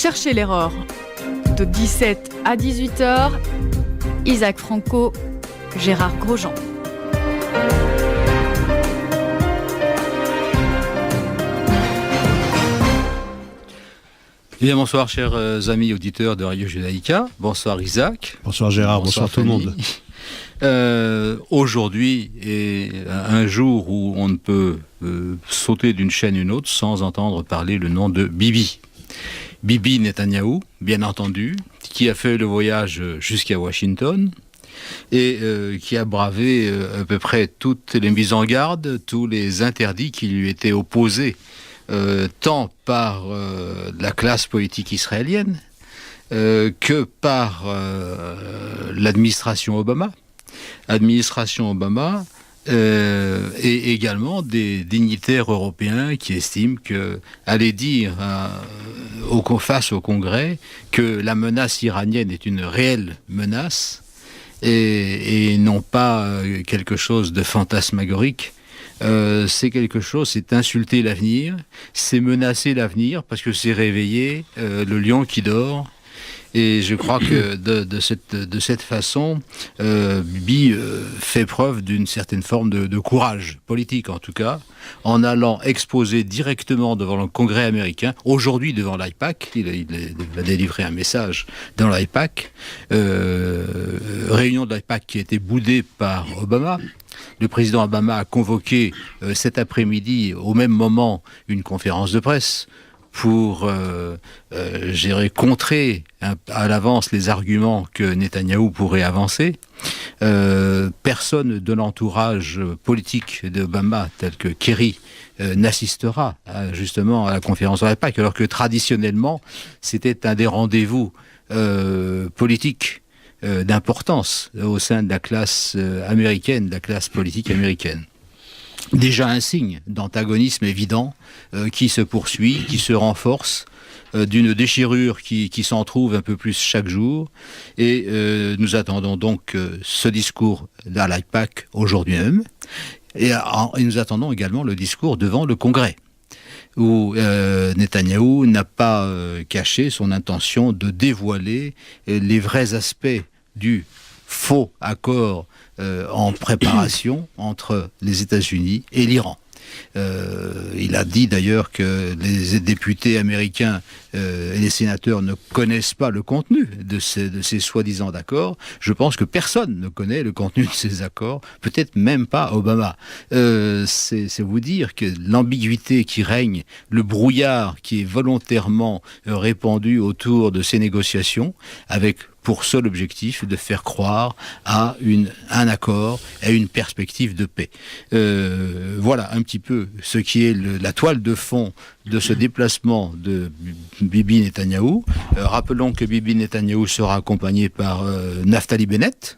Cherchez l'erreur. De 17 à 18h, Isaac Franco, Gérard Grosjean. Bien, bonsoir chers amis auditeurs de Radio Judaïka. Bonsoir Isaac. Bonsoir Gérard, bonsoir tout le monde. Aujourd'hui est un jour où on ne peut sauter d'une chaîne à une autre sans entendre parler le nom de Bibi. Bibi Netanyahou, bien entendu, qui a fait le voyage jusqu'à Washington et qui a bravé à peu près toutes les mises en garde, tous les interdits qui lui étaient opposés tant par la classe politique israélienne que par l'administration Obama. Et également des dignitaires européens qui estiment aller dire face au Congrès que la menace iranienne est une réelle menace et non pas quelque chose de fantasmagorique. C'est insulter l'avenir, c'est menacer l'avenir parce que c'est réveiller le lion qui dort. Et je crois que de cette façon, Bibi fait preuve d'une certaine forme de courage politique, en tout cas, en allant exposer directement devant le Congrès américain, aujourd'hui devant l'AIPAC, il a délivré un message dans l'AIPAC, réunion de l'AIPAC qui a été boudée par Obama. Le président Obama a convoqué cet après-midi, au même moment, une conférence de presse pour contrer à l'avance les arguments que Netanyahou pourrait avancer. Personne de l'entourage politique d'Obama, tel que Kerry, n'assistera justement à la conférence de l'AIPAC, alors que traditionnellement, c'était un des rendez-vous politiques d'importance au sein de la classe américaine, de la classe politique américaine. Déjà un signe d'antagonisme évident qui se poursuit, qui se renforce, d'une déchirure qui s'en trouve un peu plus chaque jour. Et nous attendons donc ce discours à l'AIPAC aujourd'hui même. Et nous attendons également le discours devant le Congrès, où Netanyahou n'a pas caché son intention de dévoiler les vrais aspects du faux accord en préparation entre les États-Unis et l'Iran. Il a dit d'ailleurs que les députés américains et les sénateurs ne connaissent pas le contenu de ces soi-disant accords. Je pense que personne ne connaît le contenu de ces accords, peut-être même pas Obama. C'est vous dire que l'ambiguïté qui règne, le brouillard qui est volontairement répandu autour de ces négociations, avec pour seul objectif de faire croire à un accord, à une perspective de paix. Voilà un petit peu ce qui est la toile de fond de ce déplacement de Bibi Netanyahou. Rappelons que Bibi Netanyahou sera accompagné par Naftali Bennett,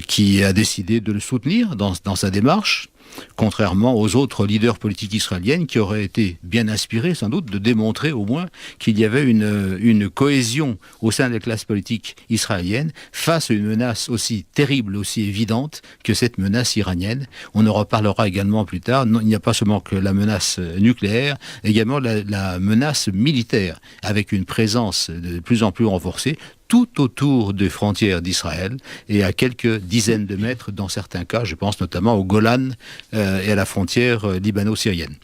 qui a décidé de le soutenir dans sa démarche, contrairement aux autres leaders politiques israéliennes qui auraient été bien inspirés sans doute de démontrer au moins qu'il y avait une cohésion au sein des classes politiques israéliennes face à une menace aussi terrible, aussi évidente que cette menace iranienne. On en reparlera également plus tard. Non, il n'y a pas seulement que la menace nucléaire, également la menace militaire, avec une présence de plus en plus renforcée tout autour des frontières d'Israël et à quelques dizaines de mètres dans certains cas, je pense notamment au Golan et à la frontière libano-syrienne.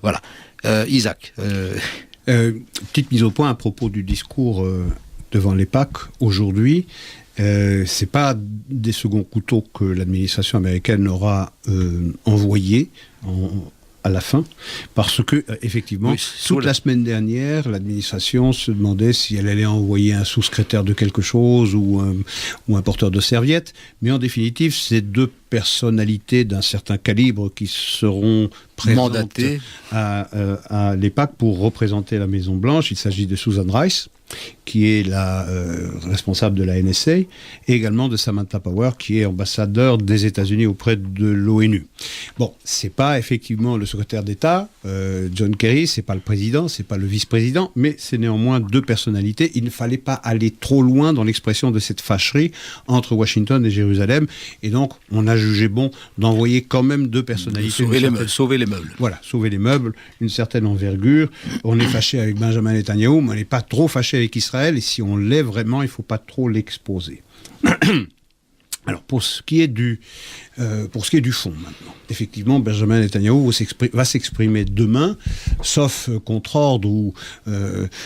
Voilà. Isaac. Petite mise au point à propos du discours devant l'AIPAC aujourd'hui. C'est pas des seconds couteaux que l'administration américaine aura envoyés à la fin, parce que effectivement, oui, toute la semaine dernière, l'administration se demandait si elle allait envoyer un sous-secrétaire de quelque chose ou un porteur de serviettes, mais en définitive, c'est deux personnalités d'un certain calibre qui seront présentes à l'AIPAC pour représenter la Maison-Blanche. Il s'agit de Susan Rice, qui est la responsable de la NSA, et également de Samantha Power, qui est ambassadeur des États-Unis auprès de l'ONU. Bon, c'est pas effectivement le secrétaire d'État, John Kerry, c'est pas le président, c'est pas le vice-président, mais c'est néanmoins deux personnalités. Il ne fallait pas aller trop loin dans l'expression de cette fâcherie entre Washington et Jérusalem, et donc on a jugé bon d'envoyer quand même deux personnalités. Sauver les meubles. Voilà, sauver les meubles, une certaine envergure. On est fâché avec Benjamin Netanyahou, mais on n'est pas trop fâché avec Israël, et si on l'est vraiment, il ne faut pas trop l'exposer. Alors, pour ce qui est du fond, maintenant, effectivement, Benjamin Netanyahou va s'exprimer demain, sauf contre-ordre ou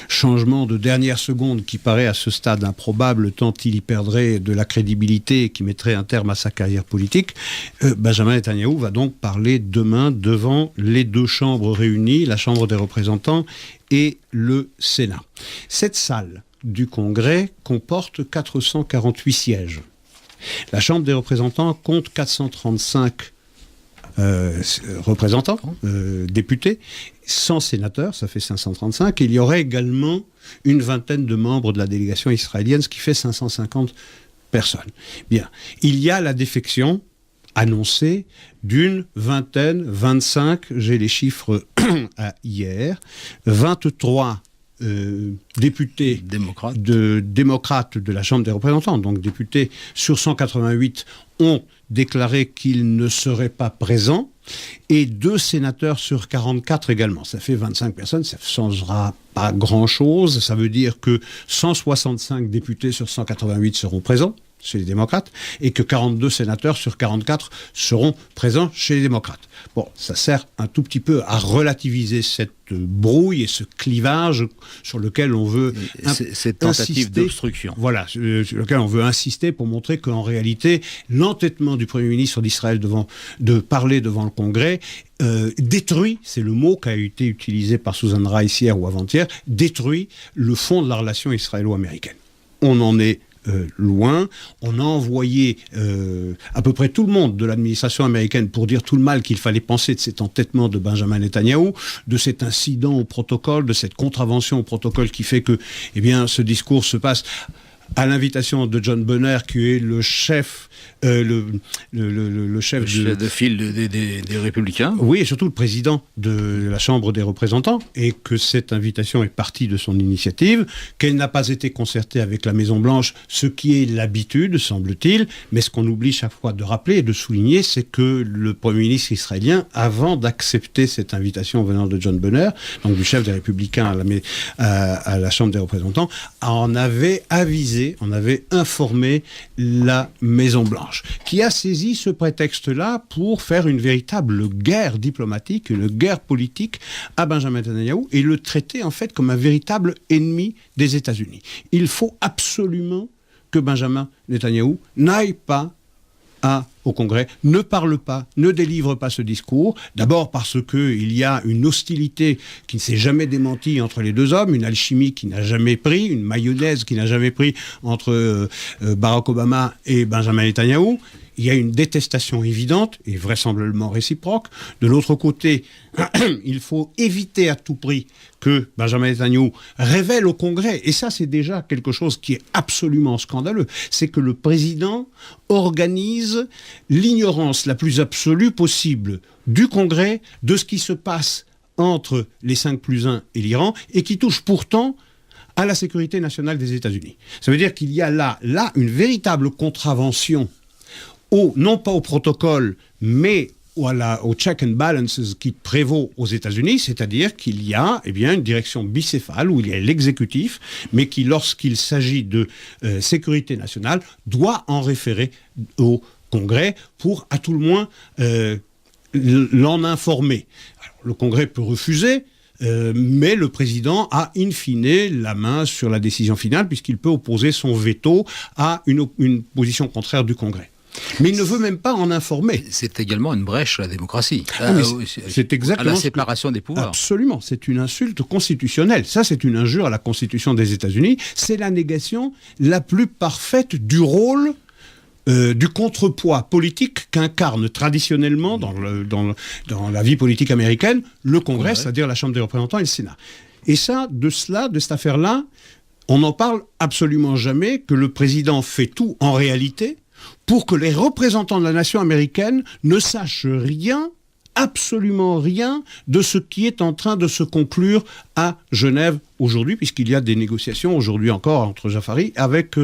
changement de dernière seconde qui paraît à ce stade improbable, tant il y perdrait de la crédibilité et qui mettrait un terme à sa carrière politique. Benjamin Netanyahou va donc parler demain devant les deux chambres réunies, la Chambre des représentants et le Sénat. Cette salle du Congrès comporte 448 sièges. La Chambre des représentants compte 435 représentants, députés, 100 sénateurs, ça fait 535. Il y aurait également une vingtaine de membres de la délégation israélienne, ce qui fait 550 personnes. Bien, il y a la défection annoncée d'une vingtaine, 25, j'ai les chiffres à hier, 23 députés démocrates de la Chambre des représentants, donc députés sur 188, ont déclaré qu'ils ne seraient pas présents, et 2 sénateurs sur 44 également. Ça fait 25 personnes, ça ne changera pas grand-chose. Ça veut dire que 165 députés sur 188 seront présents chez les démocrates, et que 42 sénateurs sur 44 seront présents chez les démocrates. Bon, ça sert un tout petit peu à relativiser cette brouille et ce clivage sur lequel on veut cette tentative d'obstruction. Voilà, sur lequel on veut insister pour montrer qu'en réalité, l'entêtement du Premier ministre d'Israël de parler devant le Congrès détruit, c'est le mot qui a été utilisé par Susan Rice hier ou avant-hier, détruit le fond de la relation israélo-américaine. On en est loin. On a envoyé à peu près tout le monde de l'administration américaine pour dire tout le mal qu'il fallait penser de cet entêtement de Benjamin Netanyahou, de cet incident au protocole, de cette contravention au protocole qui fait que ce discours se passe à l'invitation de John Boehner, qui est le chef, le chef de file des Républicains. Oui, et surtout le président de la Chambre des représentants, et que cette invitation est partie de son initiative, qu'elle n'a pas été concertée avec la Maison-Blanche, ce qui est l'habitude, semble-t-il, mais ce qu'on oublie chaque fois de rappeler et de souligner, c'est que le Premier ministre israélien, avant d'accepter cette invitation venant de John Boehner, donc du chef des Républicains à la Chambre des représentants, en avait avisé, on avait informé la Maison-Blanche, qui a saisi ce prétexte-là pour faire une véritable guerre diplomatique, une guerre politique à Benjamin Netanyahou, et le traiter en fait comme un véritable ennemi des États-Unis. Il faut absolument que Benjamin Netanyahou n'aille pas au Congrès, ne parle pas, ne délivre pas ce discours. D'abord parce qu'il y a une hostilité qui ne s'est jamais démentie entre les deux hommes, une alchimie qui n'a jamais pris, une mayonnaise qui n'a jamais pris entre Barack Obama et Benjamin Netanyahou. Il y a une détestation évidente et vraisemblablement réciproque. De l'autre côté, il faut éviter à tout prix que Benjamin Netanyahou révèle au Congrès, et ça c'est déjà quelque chose qui est absolument scandaleux, c'est que le président organise l'ignorance la plus absolue possible du Congrès de ce qui se passe entre les 5+1 et l'Iran, et qui touche pourtant à la sécurité nationale des États-Unis. Ça veut dire qu'il y a là une véritable contravention non pas au protocole, mais au check and balances qui prévaut aux États-Unis, c'est-à-dire qu'il y a une direction bicéphale où il y a l'exécutif, mais qui, lorsqu'il s'agit de sécurité nationale, doit en référer au Congrès pour, à tout le moins, l'en informer. Alors, le Congrès peut refuser, mais le président a in fine la main sur la décision finale, puisqu'il peut opposer son veto à une position contraire du Congrès. Mais il ne veut même pas en informer. C'est également une brèche à la démocratie. C'est exactement à la séparation des pouvoirs. Absolument, c'est une insulte constitutionnelle. Ça, c'est une injure à la Constitution des États-Unis. C'est la négation la plus parfaite du rôle du contrepoids politique qu'incarne traditionnellement dans la vie politique américaine le Congrès, c'est-à-dire la Chambre des représentants et le Sénat. Et ça, de cette affaire-là, on n'en parle absolument jamais, que le président fait tout en réalité pour que les représentants de la nation américaine ne sachent rien, absolument rien, de ce qui est en train de se conclure à Genève aujourd'hui, puisqu'il y a des négociations aujourd'hui encore entre Jafari avec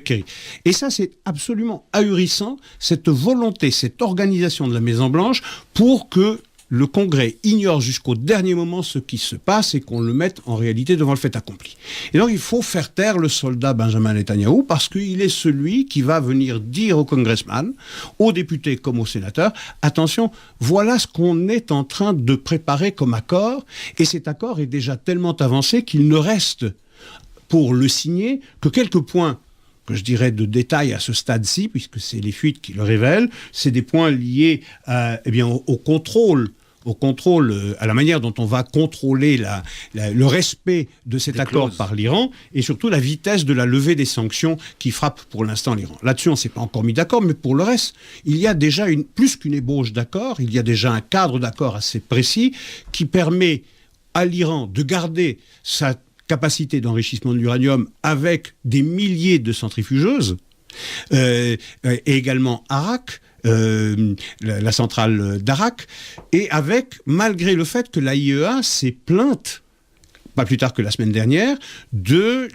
Kerry. Et ça, c'est absolument ahurissant, cette volonté, cette organisation de la Maison-Blanche pour que le Congrès ignore jusqu'au dernier moment ce qui se passe et qu'on le mette en réalité devant le fait accompli. Et donc il faut faire taire le soldat Benjamin Netanyahou parce qu'il est celui qui va venir dire aux congressmen, aux députés comme aux sénateurs, attention, voilà ce qu'on est en train de préparer comme accord, et cet accord est déjà tellement avancé qu'il ne reste pour le signer que quelques points que je dirais de détail à ce stade-ci, puisque c'est les fuites qui le révèlent, c'est des points liés au contrôle, à la manière dont on va contrôler le respect de cet accord par l'Iran, et surtout la vitesse de la levée des sanctions qui frappent pour l'instant l'Iran. Là-dessus, on ne s'est pas encore mis d'accord, mais pour le reste, il y a déjà plus qu'une ébauche d'accord, il y a déjà un cadre d'accord assez précis qui permet à l'Iran de garder sa capacité d'enrichissement de l'uranium avec des milliers de centrifugeuses, et également Arak, la centrale d'Arak, et avec, malgré le fait que l'AIEA s'est plainte, pas plus tard que la semaine dernière, du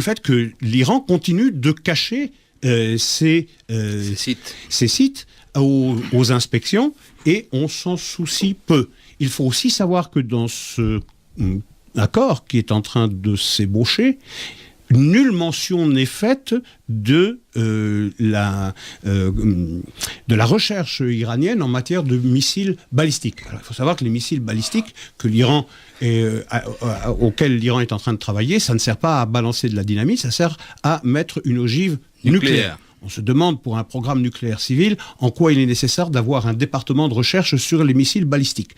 fait que l'Iran continue de cacher ces sites aux inspections, et on s'en soucie peu. Il faut aussi savoir que dans ce accord qui est en train de s'ébaucher, nulle mention n'est faite de la recherche iranienne en matière de missiles balistiques. Alors, il faut savoir que les missiles balistiques que l'Iran auxquels l'Iran est en train de travailler, ça ne sert pas à balancer de la dynamite, ça sert à mettre une ogive nucléaire. On se demande pour un programme nucléaire civil en quoi il est nécessaire d'avoir un département de recherche sur les missiles balistiques.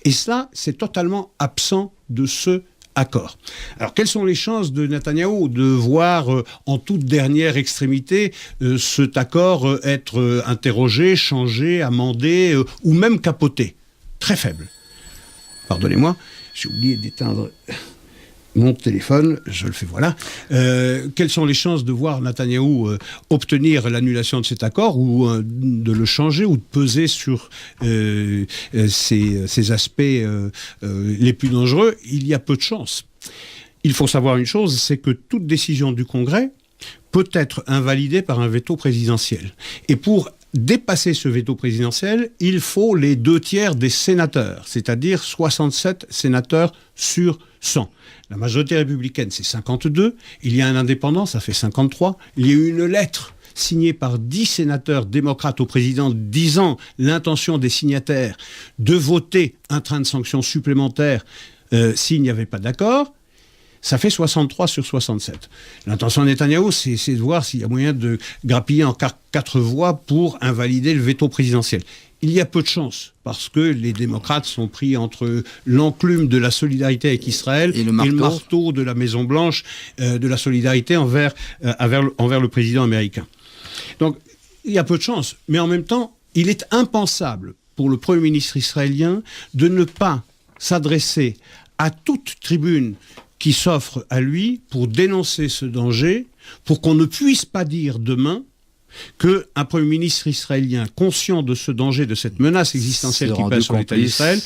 Et ça, c'est totalement absent de ce accord. Alors, quelles sont les chances de Netanyahou de voir en toute dernière extrémité cet accord être interrogé, changé, amendé ou même capoté? Très faible. Pardonnez-moi, j'ai oublié d'éteindre mon téléphone, je le fais, voilà. Quelles sont les chances de voir Netanyahou obtenir l'annulation de cet accord ou de le changer ou de peser sur ces aspects les plus dangereux? Il y a peu de chances. Il faut savoir une chose, c'est que toute décision du Congrès peut être invalidée par un veto présidentiel. Et pour dépasser ce veto présidentiel, il faut les 2/3 des sénateurs, c'est-à-dire 67 sénateurs sur 100. La majorité républicaine, c'est 52. Il y a un indépendant, ça fait 53. Il y a eu une lettre signée par 10 sénateurs démocrates au président disant l'intention des signataires de voter un train de sanctions supplémentaires s'il n'y avait pas d'accord. Ça fait 63 sur 67. L'intention de Netanyahou, c'est de voir s'il y a moyen de grappiller en 4 voix pour invalider le veto présidentiel. Il y a peu de chance, parce que les démocrates sont pris entre l'enclume de la solidarité avec Israël et le marteau de la Maison-Blanche de la solidarité envers le président américain. Donc, il y a peu de chance. Mais en même temps, il est impensable pour le Premier ministre israélien de ne pas s'adresser à toute tribune qui s'offre à lui pour dénoncer ce danger, pour qu'on ne puisse pas dire demain qu'un Premier ministre israélien conscient de ce danger, de cette menace existentielle qui pèse sur l'État d'Israël,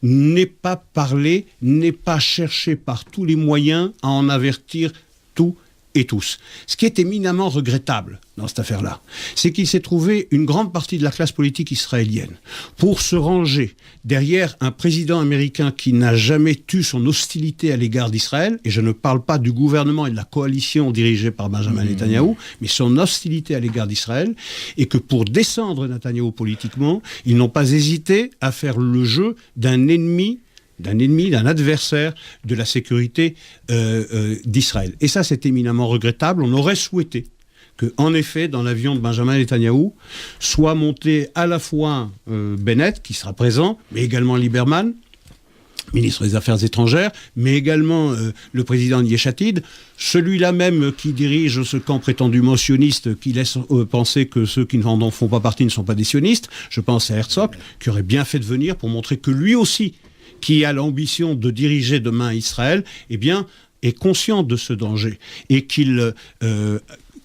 n'ait pas parlé, n'ait pas cherché par tous les moyens à en avertir tout et tous. Ce qui est éminemment regrettable dans cette affaire-là, c'est qu'il s'est trouvé une grande partie de la classe politique israélienne pour se ranger derrière un président américain qui n'a jamais tu son hostilité à l'égard d'Israël, et je ne parle pas du gouvernement et de la coalition dirigée par Benjamin Netanyahou, mais son hostilité à l'égard d'Israël, et que pour descendre Netanyahou politiquement, ils n'ont pas hésité à faire le jeu d'un adversaire de la sécurité d'Israël. Et ça, c'est éminemment regrettable. On aurait souhaité que, en effet, dans l'avion de Benjamin Netanyahou, soit monté à la fois Bennett, qui sera présent, mais également Lieberman, ministre des Affaires étrangères, mais également le président Yesh Atid, celui-là même qui dirige ce camp prétendument sioniste, qui laisse penser que ceux qui n'en font pas partie ne sont pas des sionistes. Je pense à Herzog, qui aurait bien fait de venir pour montrer que lui aussi, qui a l'ambition de diriger demain Israël, eh bien, est conscient de ce danger et qu'il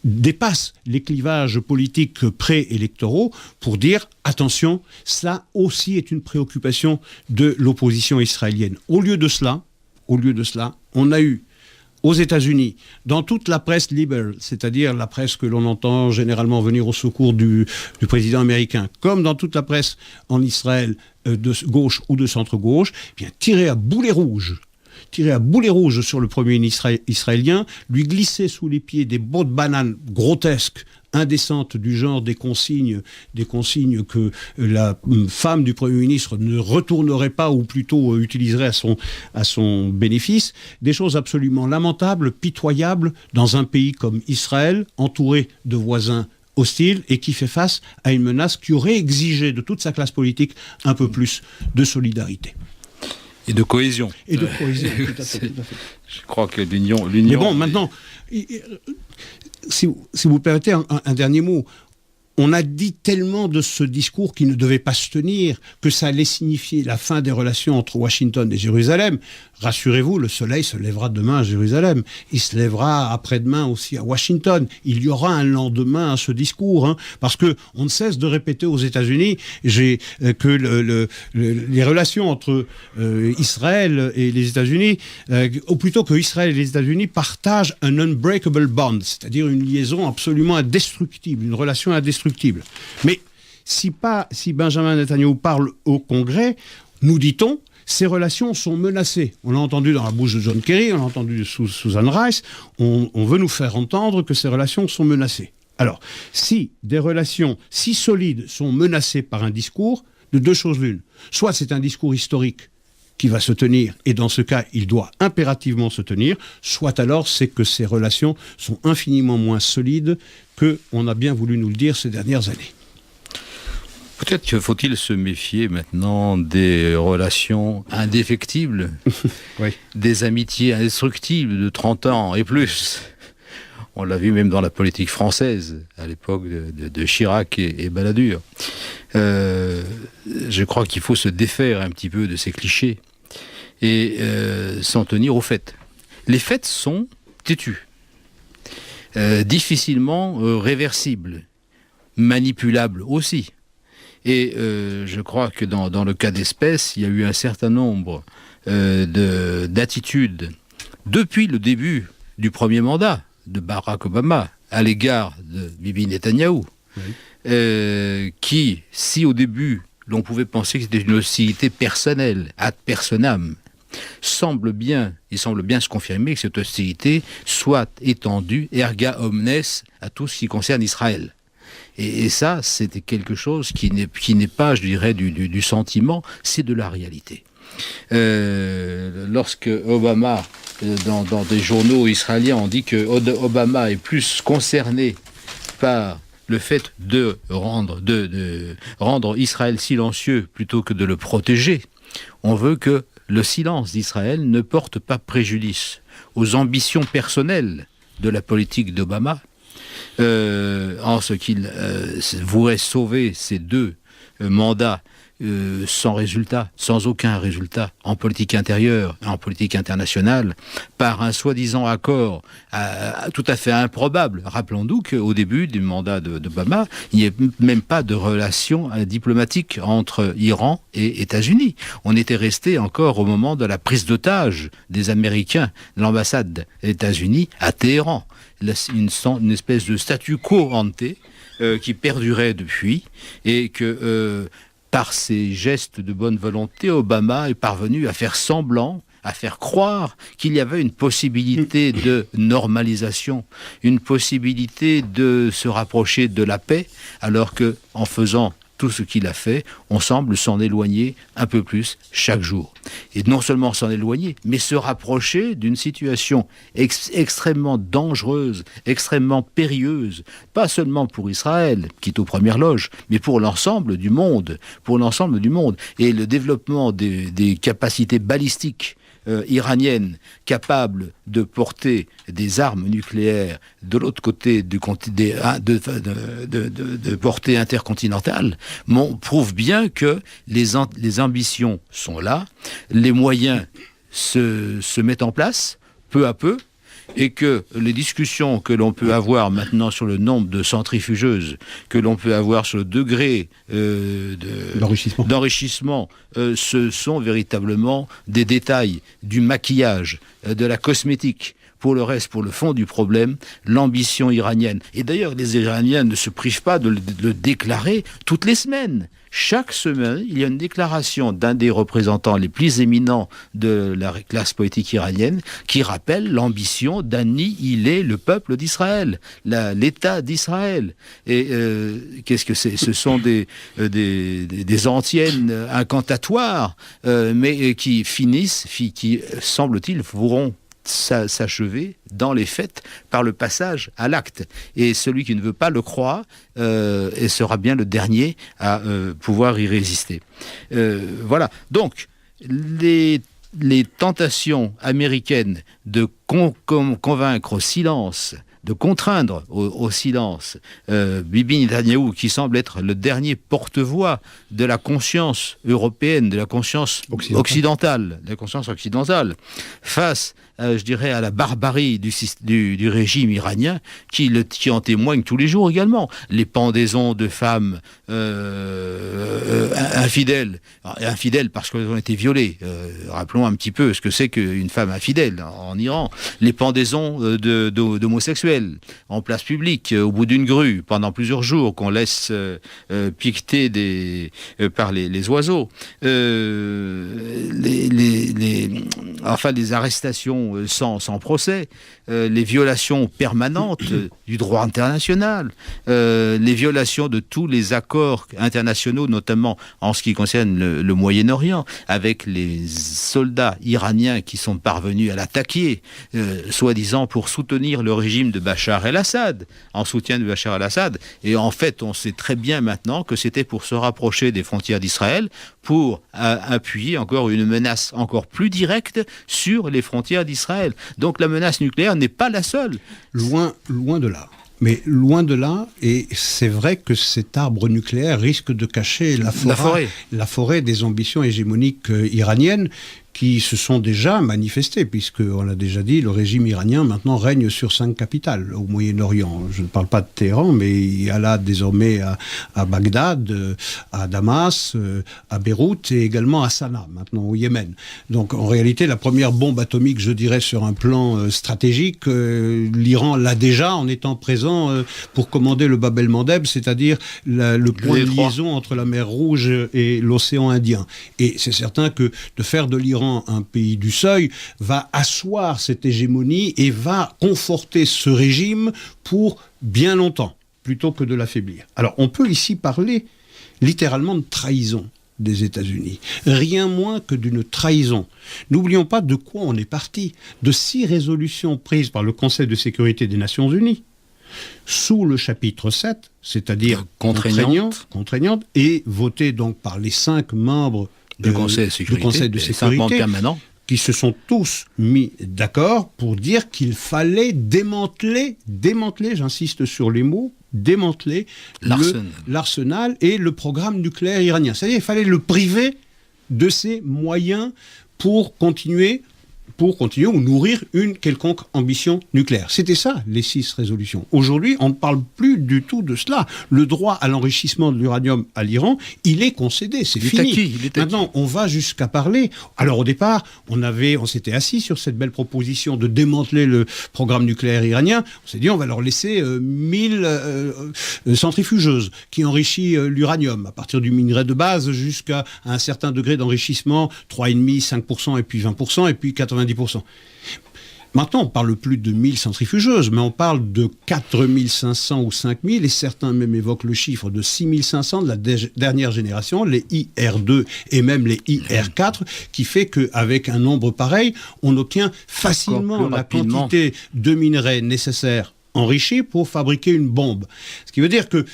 dépasse les clivages politiques préélectoraux pour dire attention, cela aussi est une préoccupation de l'opposition israélienne. Au lieu de cela, on a eu aux États-Unis, dans toute la presse libérale, c'est-à-dire la presse que l'on entend généralement venir au secours du président américain, comme dans toute la presse en Israël de gauche ou de centre-gauche, eh bien tirer à boulet rouge sur le premier ministre israélien, lui glisser sous les pieds des bottes de bananes grotesques, indécentes, du genre des consignes que la femme du Premier ministre ne retournerait pas ou plutôt utiliserait à son bénéfice, des choses absolument lamentables, pitoyables dans un pays comme Israël, entouré de voisins hostiles et qui fait face à une menace qui aurait exigé de toute sa classe politique un peu plus de solidarité. Et de cohésion. Et de cohésion, tout à fait. Je crois que l'union... Mais bon, maintenant, si vous permettez un dernier mot, on a dit tellement de ce discours qui ne devait pas se tenir, que ça allait signifier la fin des relations entre Washington et Jérusalem. Rassurez-vous, le soleil se lèvera demain à Jérusalem. Il se lèvera après-demain aussi à Washington. Il y aura un lendemain à ce discours, parce que on ne cesse de répéter aux États-Unis que les relations entre Israël et les États-Unis, ou plutôt que Israël et les États-Unis partagent un unbreakable bond, c'est-à-dire une liaison absolument indestructible, une relation indestructible. Mais si Benjamin Netanyahu parle au Congrès, nous dit-on, ces relations sont menacées. On l'a entendu dans la bouche de John Kerry, on l'a entendu sous Susan Rice, on veut nous faire entendre que ces relations sont menacées. Alors, si des relations si solides sont menacées par un discours, de deux choses l'une. Soit c'est un discours historique qui va se tenir, et dans ce cas, il doit impérativement se tenir, soit alors c'est que ces relations sont infiniment moins solides qu'on a bien voulu nous le dire ces dernières années. Peut-être que faut-il se méfier maintenant des relations indéfectibles, oui. Des amitiés indestructibles de 30 ans et plus. On l'a vu même dans la politique française, à l'époque de Chirac et Balladur. Je crois qu'il faut se défaire un petit peu de ces clichés et s'en tenir aux faits. Les faits sont têtus, difficilement réversibles, manipulables aussi. Et je crois que dans le cas d'espèce, il y a eu un certain nombre d'attitudes depuis le début du premier mandat de Barack Obama à l'égard de Bibi Netanyahou, oui. Qui, si au début l'on pouvait penser que c'était une hostilité personnelle, ad personam, il semble bien se confirmer que cette hostilité soit étendue erga omnes à tout ce qui concerne Israël. Et ça, c'était quelque chose qui n'est pas, je dirais, du sentiment, c'est de la réalité. Lorsque Obama, dans des journaux israéliens, on dit que Obama est plus concerné par le fait de rendre Israël silencieux plutôt que de le protéger, on veut que le silence d'Israël ne porte pas préjudice aux ambitions personnelles de la politique d'Obama, en ce qu'il voudrait sauver ces deux mandats sans aucun résultat en politique intérieure et en politique internationale, par un soi-disant accord tout à fait improbable. Rappelons-nous qu'au début du mandat d'Obama, il n'y avait même pas de relation diplomatique entre Iran et États-Unis. On était resté encore au moment de la prise d'otage des Américains de l'ambassade des États-Unis à Téhéran. Une espèce de statu quo ante qui perdurait depuis, et que par ses gestes de bonne volonté, Obama est parvenu à faire semblant, à faire croire qu'il y avait une possibilité de normalisation, une possibilité de se rapprocher de la paix, alors que, en faisant tout ce qu'il a fait, on semble s'en éloigner un peu plus chaque jour. Et non seulement s'en éloigner, mais se rapprocher d'une situation extrêmement dangereuse, extrêmement périlleuse, pas seulement pour Israël, qui est aux premières loges, mais pour l'ensemble du monde. Et le développement des capacités balistiques iranienne capable de porter des armes nucléaires de l'autre côté de portée intercontinentale, prouve bien que les ambitions sont là, les moyens se mettent en place peu à peu, et que les discussions que l'on peut avoir maintenant sur le nombre de centrifugeuses, que l'on peut avoir sur le degré d'enrichissement, ce sont véritablement des détails du maquillage, de la cosmétique. Pour le reste, pour le fond du problème, l'ambition iranienne. Et d'ailleurs, les Iraniens ne se privent pas de le déclarer toutes les semaines. Chaque semaine, il y a une déclaration d'un des représentants les plus éminents de la classe politique iranienne qui rappelle l'ambition d'annihiler le peuple d'Israël, l'État d'Israël. Et qu'est-ce que c'est ? Ce sont des antiennes incantatoires, mais qui semble-t-il, pourront s'achever dans les faits par le passage à l'acte. Et celui qui ne veut pas le croire sera bien le dernier à pouvoir y résister. Voilà. Donc, les tentations américaines de convaincre au silence, de contraindre au silence Bibi Netanyahou, qui semble être le dernier porte-voix de la conscience européenne, de la conscience occidentale, face, je dirais, à la barbarie du régime iranien, qui en témoigne tous les jours également. Les pendaisons de femmes infidèles parce qu'elles ont été violées. Rappelons un petit peu ce que c'est qu'une femme infidèle en Iran. Les pendaisons d'homosexuels en place publique, au bout d'une grue, pendant plusieurs jours, qu'on laisse piqueter par les oiseaux. Les arrestations sans procès, les violations permanentes du droit international, les violations de tous les accords internationaux, notamment en ce qui concerne le Moyen-Orient, avec les soldats iraniens qui sont parvenus à l'attaquer, soi-disant pour soutenir le régime de Bachar el-Assad, en soutien de Bachar el-Assad. Et en fait, on sait très bien maintenant que c'était pour se rapprocher des frontières d'Israël, pour appuyer encore une menace encore plus directe sur les frontières d'Israël. Donc la menace nucléaire n'est pas la seule. Loin de là. Mais loin de là, et c'est vrai que cet arbre nucléaire risque de cacher la forêt des ambitions hégémoniques iraniennes, qui se sont déjà manifestés, puisqu'on l'a déjà dit, le régime iranien maintenant règne sur 5 capitales au Moyen-Orient. Je ne parle pas de Téhéran, mais il y a là désormais à Bagdad, à Damas, à Beyrouth et également à Sanaa, maintenant au Yémen. Donc en réalité, la première bombe atomique, je dirais, sur un plan stratégique, l'Iran l'a déjà en étant présent pour commander le Bab el-Mandeb, c'est-à-dire le point de liaison entre la mer Rouge et l'océan Indien. Et c'est certain que de faire de l'Iran un pays du seuil va asseoir cette hégémonie et va conforter ce régime pour bien longtemps, plutôt que de l'affaiblir. Alors on peut ici parler littéralement de trahison des États-Unis. Rien moins que d'une trahison. N'oublions pas de quoi on est parti. De 6 résolutions prises par le Conseil de sécurité des Nations Unies, sous le chapitre 7, c'est-à-dire contraignantes, et votées donc par les 5 membres du Conseil de sécurité, qui se sont tous mis d'accord pour dire qu'il fallait démanteler, j'insiste sur les mots, démanteler l'arsenal et le programme nucléaire iranien. C'est-à-dire qu'il fallait le priver de ses moyens pour continuer ou nourrir une quelconque ambition nucléaire. C'était ça, les 6 résolutions. Aujourd'hui, on ne parle plus du tout de cela. Le droit à l'enrichissement de l'uranium à l'Iran, il est concédé, c'est fini. Maintenant, on va jusqu'à parler... Alors au départ, on s'était assis sur cette belle proposition de démanteler le programme nucléaire iranien. On s'est dit, on va leur laisser 1000 centrifugeuses qui enrichissent l'uranium, à partir du minerai de base jusqu'à un certain degré d'enrichissement, 3,5%, 5%, et puis 20%, et puis 90%. Maintenant, on ne parle plus de 1000 centrifugeuses, mais on parle de 4500 ou 5000, et certains même évoquent le chiffre de 6500 de la dernière génération, les IR2 et même les IR4, qui fait qu'avec un nombre pareil, on obtient facilement la quantité de minerais nécessaires enrichis pour fabriquer une bombe. Ce qui veut dire que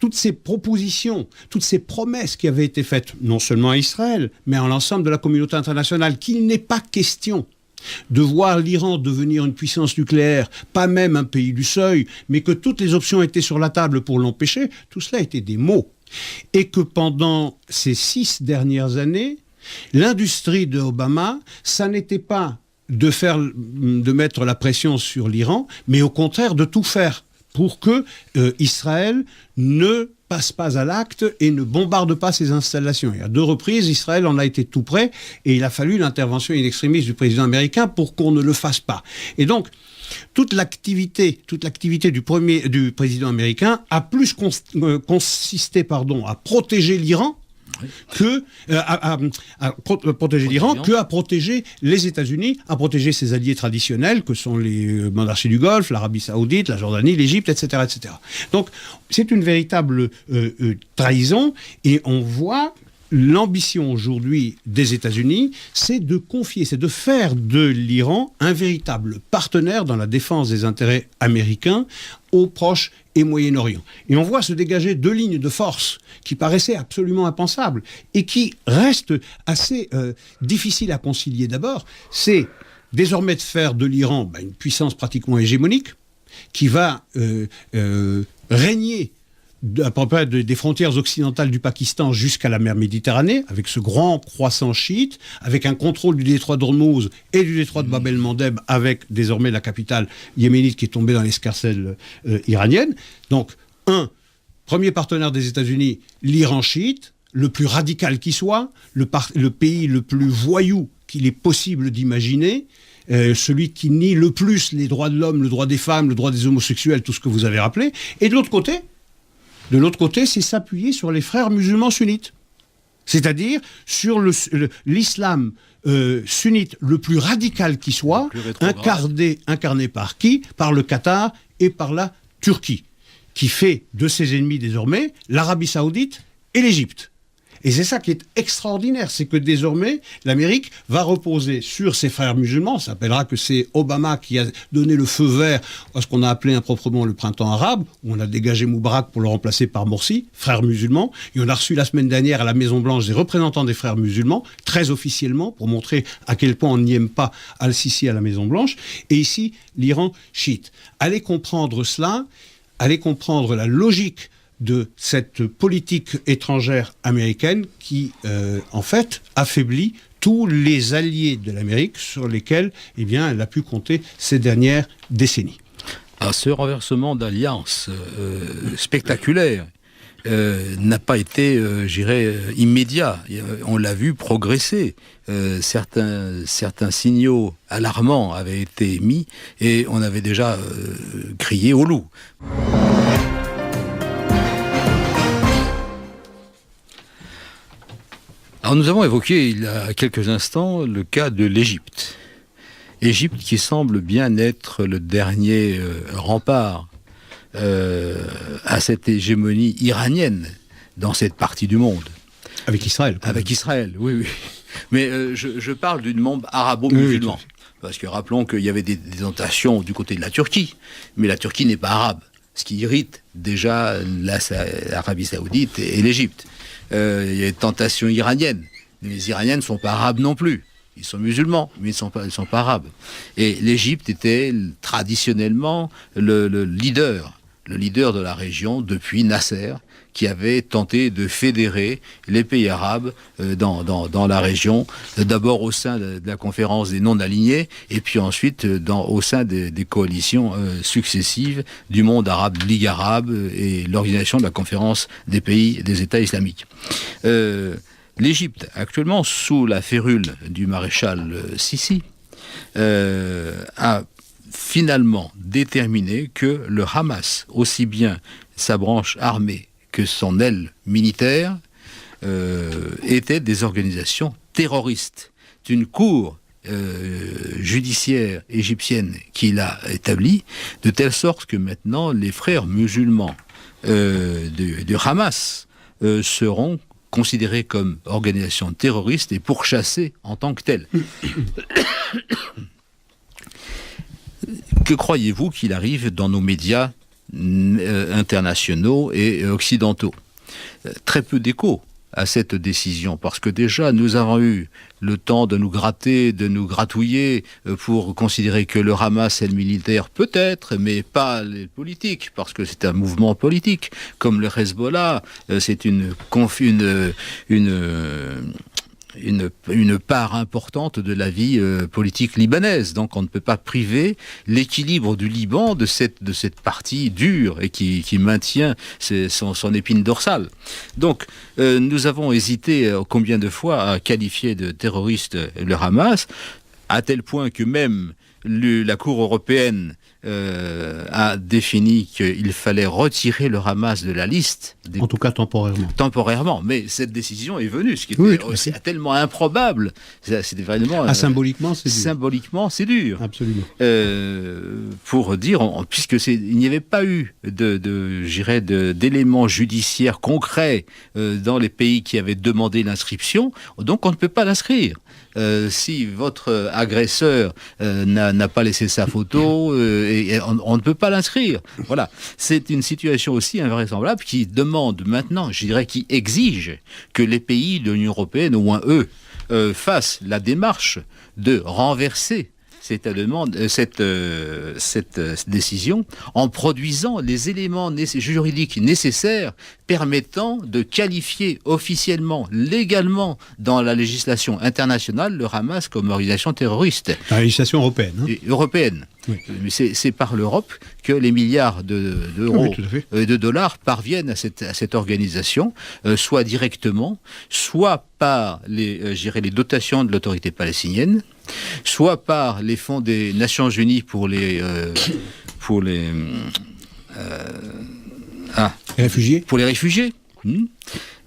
toutes ces propositions, toutes ces promesses qui avaient été faites, non seulement à Israël, mais à l'ensemble de la communauté internationale, qu'il n'est pas question de voir l'Iran devenir une puissance nucléaire, pas même un pays du seuil, mais que toutes les options étaient sur la table pour l'empêcher, tout cela étaient des mots. Et que pendant ces 6 dernières années, l'industrie de Obama, ça n'était pas de mettre la pression sur l'Iran, mais au contraire de tout faire pour que Israël ne passe pas à l'acte et ne bombarde pas ses installations. Et à 2 reprises, Israël en a été tout près et il a fallu l'intervention in extremis du président américain pour qu'on ne le fasse pas. Et donc, toute l'activité du président américain a plus consisté à protéger l'Iran à protéger l'Iran qu'à protéger les États-Unis, à protéger ses alliés traditionnels que sont les monarchies du Golfe, l'Arabie Saoudite, la Jordanie, l'Égypte, etc., etc. Donc c'est une véritable trahison et on voit l'ambition aujourd'hui des États-Unis, c'est de confier, c'est de faire de l'Iran un véritable partenaire dans la défense des intérêts américains au Proche et Moyen-Orient. Et on voit se dégager 2 lignes de force qui paraissaient absolument impensables et qui restent assez difficiles à concilier. D'abord, c'est désormais de faire de l'Iran une puissance pratiquement hégémonique qui va régner à peu près des frontières occidentales du Pakistan jusqu'à la mer Méditerranée, avec ce grand croissant chiite, avec un contrôle du détroit d'Ormuz et du détroit de Bab el-Mandeb, avec désormais la capitale yéménite qui est tombée dans l'escarcelle iranienne. Donc, premier partenaire des États-Unis, l'Iran chiite, le plus radical qui soit, le pays le plus voyou qu'il est possible d'imaginer, celui qui nie le plus les droits de l'homme, le droit des femmes, le droit des homosexuels, tout ce que vous avez rappelé. Et de l'autre côté, c'est s'appuyer sur les frères musulmans sunnites. C'est-à-dire sur l'islam sunnite le plus radical qui soit, incarné par qui ? Par le Qatar et par la Turquie, qui fait de ses ennemis désormais l'Arabie Saoudite et l'Égypte. Et c'est ça qui est extraordinaire, c'est que désormais, l'Amérique va reposer sur ses frères musulmans. Ça s'appellera que c'est Obama qui a donné le feu vert à ce qu'on a appelé improprement le printemps arabe, où on a dégagé Moubarak pour le remplacer par Morsi, frères musulmans. Et on a reçu la semaine dernière à la Maison-Blanche des représentants des frères musulmans, très officiellement, pour montrer à quel point on n'y aime pas Al-Sisi à la Maison-Blanche. Et ici, l'Iran chiite. Allez comprendre cela, allez comprendre la logique de cette politique étrangère américaine qui, en fait, affaiblit tous les alliés de l'Amérique sur lesquels elle a pu compter ces dernières décennies. Ce renversement d'alliance spectaculaire n'a pas été, immédiat. On l'a vu progresser. Certains signaux alarmants avaient été émis et on avait déjà crié au loup. Alors nous avons évoqué il y a quelques instants le cas de l'Égypte. Égypte qui semble bien être le dernier rempart à cette hégémonie iranienne dans cette partie du monde. Avec Israël. Avec Israël, oui. Mais je parle d'une monde arabo-musulman. Oui. Parce que rappelons qu'il y avait des tentations du côté de la Turquie, mais la Turquie n'est pas arabe. Ce qui irrite déjà l'Arabie Saoudite et l'Égypte. Il y a des tentations iraniennes. Les Iraniens ne sont pas arabes non plus. Ils sont musulmans, mais ils ne sont pas arabes. Et l'Égypte était traditionnellement le leader de la région depuis Nasser, qui avait tenté de fédérer les pays arabes dans la région, d'abord au sein de la conférence des non-alignés, et puis ensuite au sein des coalitions successives du monde arabe, Ligue arabe et l'organisation de la conférence des pays des États islamiques. L'Égypte, actuellement sous la férule du maréchal Sisi, a finalement déterminé que le Hamas, aussi bien sa branche armée que son aile militaire, étaient des organisations terroristes. C'est une cour judiciaire égyptienne qui l'a établie, de telle sorte que maintenant les frères musulmans du Hamas seront considérés comme organisation terroriste et pourchassés en tant que tels. Que croyez-vous qu'il arrive dans nos médias internationaux et occidentaux. Très peu d'écho à cette décision, parce que déjà nous avons eu le temps de nous gratter, de nous gratouiller pour considérer que le Hamas est le militaire, peut-être, mais pas les politiques, parce que c'est un mouvement politique, comme le Hezbollah, c'est une part importante de la vie politique libanaise. Donc on ne peut pas priver l'équilibre du Liban de cette partie dure et qui maintient son épine dorsale. Donc nous avons hésité combien de fois à qualifier de terroriste le Hamas, à tel point que même la Cour européenne a défini qu'il fallait retirer le Hamas de la liste. En tout cas temporairement. Temporairement, mais cette décision est venue, ce qui était aussi tellement improbable. C'était vraiment... symboliquement, c'est dur. Symboliquement, c'est dur. Absolument. Pour dire, puisque il n'y avait pas eu d'éléments judiciaires concrets dans les pays qui avaient demandé l'inscription, donc on ne peut pas l'inscrire. Si votre agresseur n'a pas laissé sa photo, et on ne peut pas l'inscrire. Voilà. C'est une situation aussi invraisemblable qui demande maintenant, je dirais, qui exige que les pays de l'Union européenne, au moins eux, fassent la démarche de renverser cette décision en produisant les éléments juridiques nécessaires permettant de qualifier officiellement, légalement, dans la législation internationale, le Hamas comme organisation terroriste. La législation européenne. Hein. Européenne. Oui. Mais c'est par l'Europe que les milliards d'euros et de dollars parviennent à cette organisation, soit directement, soit par les dotations de l'autorité palestinienne, soit par les fonds des Nations Unies pour les réfugiés. Pour les réfugiés.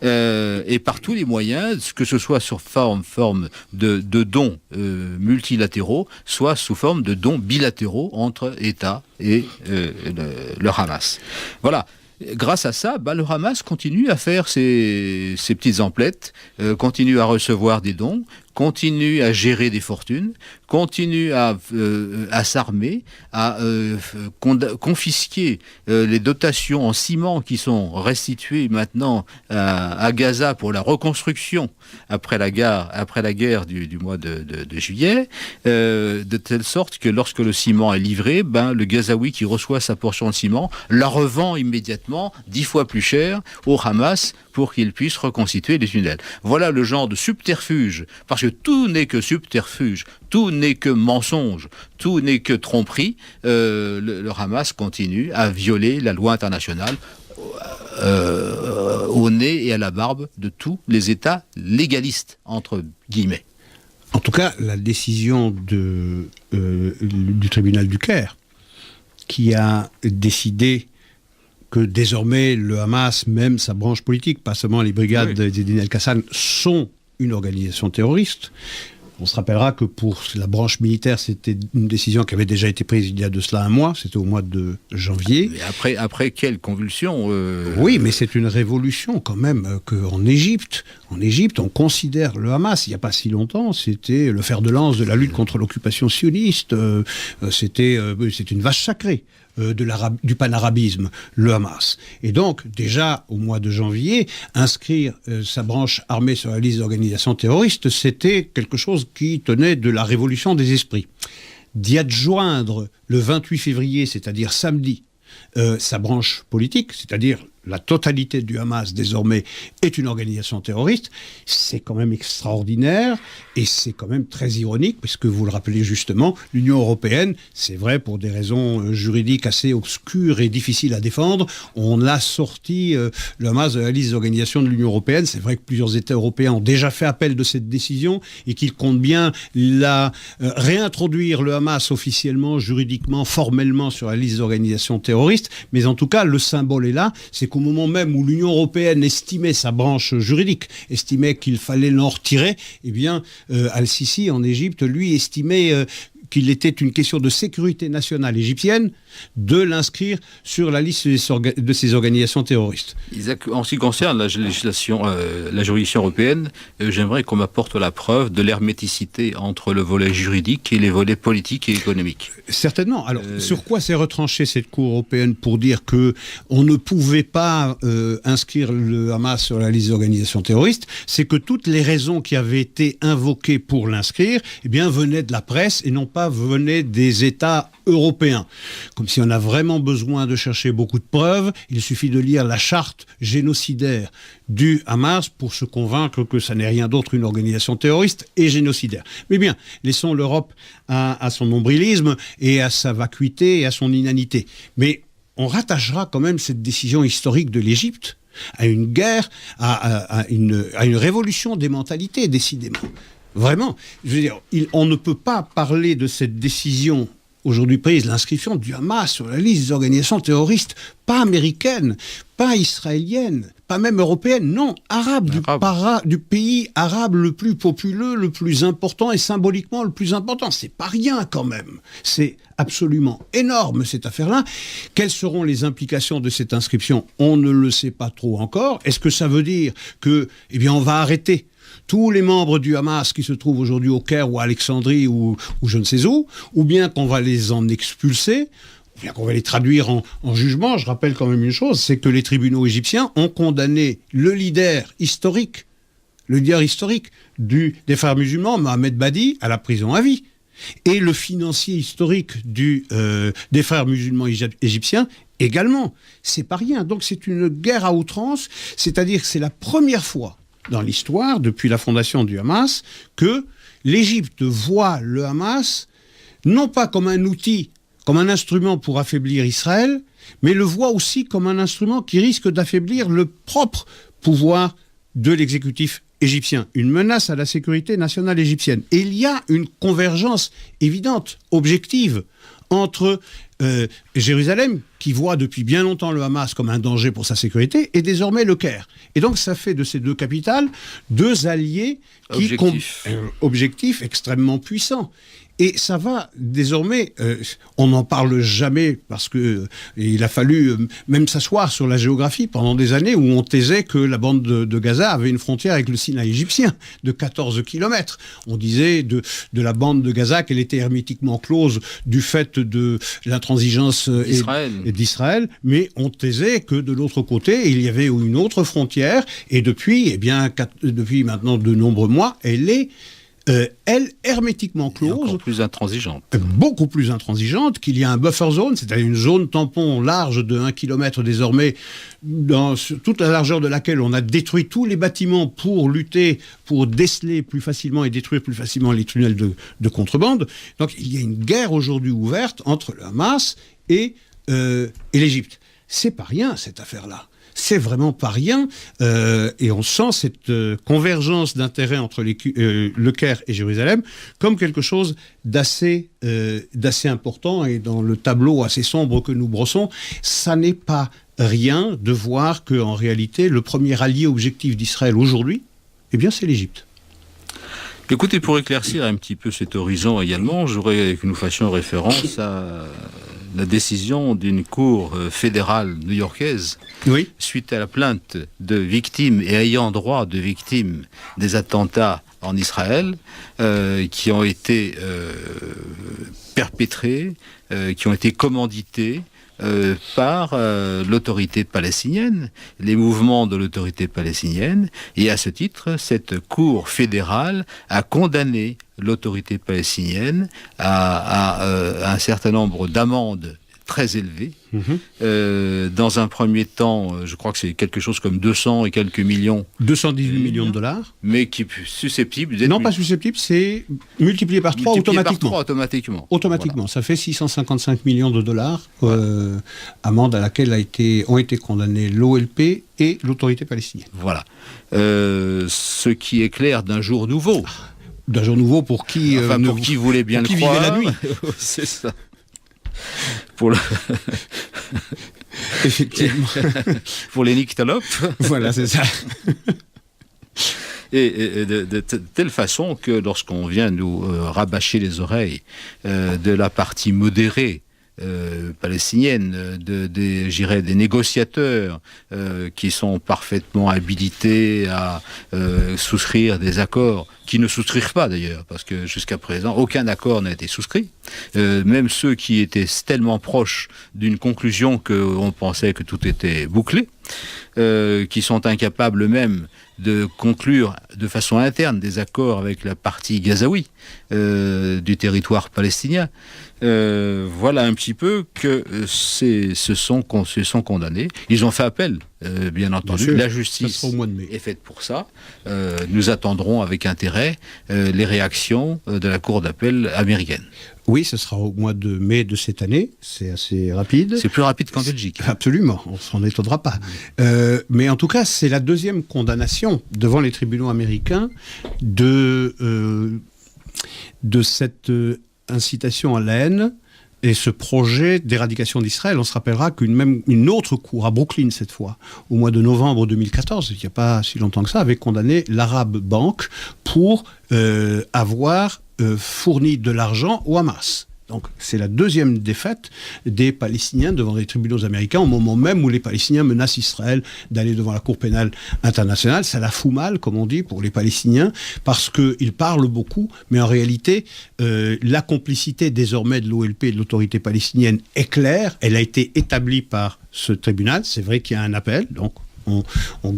Et par tous les moyens, que ce soit sous forme de dons multilatéraux, soit sous forme de dons bilatéraux entre États et le Hamas. Voilà. Grâce à ça, le Hamas continue à faire ses petites emplettes, continue à recevoir des dons, continue à gérer des fortunes, continue à s'armer, à confisquer les dotations en ciment qui sont restituées maintenant à Gaza pour la reconstruction après la guerre du mois de juillet, de telle sorte que lorsque le ciment est livré, le Gazaoui qui reçoit sa portion de ciment la revend immédiatement 10 fois plus cher au Hamas pour qu'il puisse reconstituer les tunnels. Voilà le genre de subterfuge, parce que tout n'est que subterfuge, tout n'est que mensonge, tout n'est que tromperie. Le Hamas continue à violer la loi internationale au nez et à la barbe de tous les États légalistes, entre guillemets. En tout cas, la décision du tribunal du Caire, qui a décidé que désormais le Hamas, même sa branche politique, pas seulement les brigades d'Eddine El-Qassam, sont une organisation terroriste. On se rappellera que pour la branche militaire, c'était une décision qui avait déjà été prise il y a de cela un mois, c'était au mois de janvier. Mais après quelle convulsion Oui, mais c'est une révolution quand même qu'en Égypte, on considère le Hamas, il n'y a pas si longtemps, c'était le fer de lance de la lutte contre l'occupation sioniste, c'est une vache sacrée. Du panarabisme, le Hamas. Et donc, déjà, au mois de janvier, inscrire sa branche armée sur la liste d'organisations terroristes, c'était quelque chose qui tenait de la révolution des esprits. D'y adjoindre le 28 février, c'est-à-dire samedi, sa branche politique, c'est-à-dire la totalité du Hamas désormais est une organisation terroriste, c'est quand même extraordinaire et c'est quand même très ironique puisque vous le rappelez justement, l'Union européenne, c'est vrai pour des raisons juridiques assez obscures et difficiles à défendre, on a sorti le Hamas de la liste d'organisations de l'Union européenne. C'est vrai que plusieurs États européens ont déjà fait appel de cette décision et qu'ils comptent bien réintroduire le Hamas officiellement, juridiquement, formellement sur la liste d'organisations terroristes, mais en tout cas le symbole est là, c'est qu'au moment même où l'Union européenne estimait sa branche juridique, estimait qu'il fallait l'en retirer, eh bien, Al-Sisi, en Égypte, lui, estimait qu'il était une question de sécurité nationale égyptienne de l'inscrire sur la liste de ces organisations terroristes. Isaac, en ce qui concerne la législation, la juridiction européenne, j'aimerais qu'on m'apporte la preuve de l'herméticité entre le volet juridique et les volets politiques et économiques. Certainement. Alors, sur quoi s'est retranchée cette Cour européenne pour dire que on ne pouvait pas inscrire le Hamas sur la liste des organisations terroristes? C'est que toutes les raisons qui avaient été invoquées pour l'inscrire, eh bien, venaient de la presse et non pas venaient des États européens. Comme si on a vraiment besoin de chercher beaucoup de preuves, il suffit de lire la charte génocidaire du Hamas pour se convaincre que ça n'est rien d'autre qu'une organisation terroriste et génocidaire. Mais bien, laissons l'Europe à son nombrilisme et à sa vacuité et à son inanité. Mais on rattachera quand même cette décision historique de l'Égypte à une guerre, à une révolution des mentalités, décidément. Vraiment, je veux dire, on ne peut pas parler de cette décision aujourd'hui prise, l'inscription du Hamas sur la liste des organisations terroristes, pas américaines, pas israéliennes, pas même européennes, non, arabes, du pays arabe le plus populeux, le plus important et symboliquement le plus important. C'est pas rien quand même. C'est absolument énorme cette affaire-là. Quelles seront les implications de cette inscription? On ne le sait pas trop encore. Est-ce que ça veut dire que, eh bien, on va arrêter tous les membres du Hamas qui se trouvent aujourd'hui au Caire ou à Alexandrie ou je ne sais où, ou bien qu'on va les en expulser, ou bien qu'on va les traduire en jugement? Je rappelle quand même une chose, c'est que les tribunaux égyptiens ont condamné le leader historique des frères musulmans, Mohamed Badi, à la prison à vie. Et le financier historique des frères musulmans égyptiens également. C'est pas rien. Donc c'est une guerre à outrance, c'est-à-dire que c'est la première fois dans l'histoire, depuis la fondation du Hamas, que l'Égypte voit le Hamas non pas comme un outil, comme un instrument pour affaiblir Israël, mais le voit aussi comme un instrument qui risque d'affaiblir le propre pouvoir de l'exécutif égyptien, une menace à la sécurité nationale égyptienne. Et il y a une convergence évidente, objective, entre Jérusalem, qui voit depuis bien longtemps le Hamas comme un danger pour sa sécurité, et désormais le Caire. Et donc ça fait de ces deux capitales deux alliés qui objectifs extrêmement puissants. Et ça va désormais, on n'en parle jamais parce que il a fallu même s'asseoir sur la géographie pendant des années où on taisait que la bande de Gaza avait une frontière avec le Sinaï égyptien de 14 kilomètres. On disait de la bande de Gaza qu'elle était hermétiquement close du fait de l'intransigeance d'Israël, mais on taisait que de l'autre côté, il y avait une autre frontière et depuis maintenant de nombreux mois, elle est hermétiquement close. Encore plus intransigeante. Beaucoup plus intransigeante, qu'il y a un buffer zone, c'est-à-dire une zone tampon large de 1 km désormais, sur toute la largeur de laquelle on a détruit tous les bâtiments pour lutter, pour déceler plus facilement et détruire plus facilement les tunnels de contrebande. Donc il y a une guerre aujourd'hui ouverte entre le Hamas et l'Égypte. C'est pas rien cette affaire-là. C'est vraiment pas rien, et on sent cette convergence d'intérêts entre le Caire et Jérusalem comme quelque chose d'assez important, et dans le tableau assez sombre que nous brossons, ça n'est pas rien de voir qu'en réalité, le premier allié objectif d'Israël aujourd'hui, eh bien c'est l'Égypte. Écoutez, pour éclaircir un petit peu cet horizon également, j'aurais que nous fassions référence à la décision d'une cour fédérale new-yorkaise, oui, suite à la plainte de victimes et ayant droit de victimes des attentats en Israël, qui ont été perpétrés, qui ont été commandités par l'autorité palestinienne, les mouvements de l'autorité palestinienne, et à ce titre, cette cour fédérale a condamné l'autorité palestinienne à un certain nombre d'amendes très élevées. Dans un premier temps, je crois que c'est quelque chose comme 200 et quelques millions. 218 millions de dollars. Mais qui est susceptible d'être... Non, pas susceptible, c'est multiplié par 3 automatiquement. Automatiquement. Voilà. Ça fait 655 millions de dollars, amende à laquelle ont été condamnés l'OLP et l'autorité palestinienne. Voilà. Ce qui est clair d'un jour nouveau. D'un jour nouveau pour qui... pour qui voulait bien le croire. Vivait la nuit. C'est ça. Effectivement. Pour les nyctalopes. Voilà, c'est ça. Et de telle façon que lorsqu'on vient nous rabâcher les oreilles de la partie modérée palestinienne, des négociateurs qui sont parfaitement habilités à souscrire des accords, qui ne souscrivent pas d'ailleurs, parce que jusqu'à présent, aucun accord n'a été souscrit. Même ceux qui étaient tellement proches d'une conclusion qu'on pensait que tout était bouclé, qui sont incapables même de conclure de façon interne des accords avec la partie gazaoui du territoire palestinien. Voilà un petit peu que se sont condamnés. Ils ont fait appel, bien entendu. Bien sûr, la justice au mois de mai. est faite pour ça. Nous attendrons avec intérêt les réactions de la Cour d'appel américaine. Oui, ce sera au mois de mai de cette année. C'est assez rapide. C'est plus rapide qu'en Belgique. Absolument, on ne s'en étonnera pas. Mais en tout cas, c'est la deuxième condamnation devant les tribunaux américains de cette incitation à la haine et ce projet d'éradication d'Israël. On se rappellera qu'une autre cour, à Brooklyn cette fois, au mois de novembre 2014, il n'y a pas si longtemps que ça, avait condamné l'Arab Bank pour avoir fourni de l'argent au Hamas. Donc c'est la deuxième défaite des Palestiniens devant les tribunaux américains au moment même où les Palestiniens menacent Israël d'aller devant la Cour pénale internationale. Ça la fout mal, comme on dit, pour les Palestiniens, parce qu'ils parlent beaucoup, mais en réalité, la complicité désormais de l'OLP et de l'autorité palestinienne est claire. Elle a été établie par ce tribunal. C'est vrai qu'il y a un appel, donc on se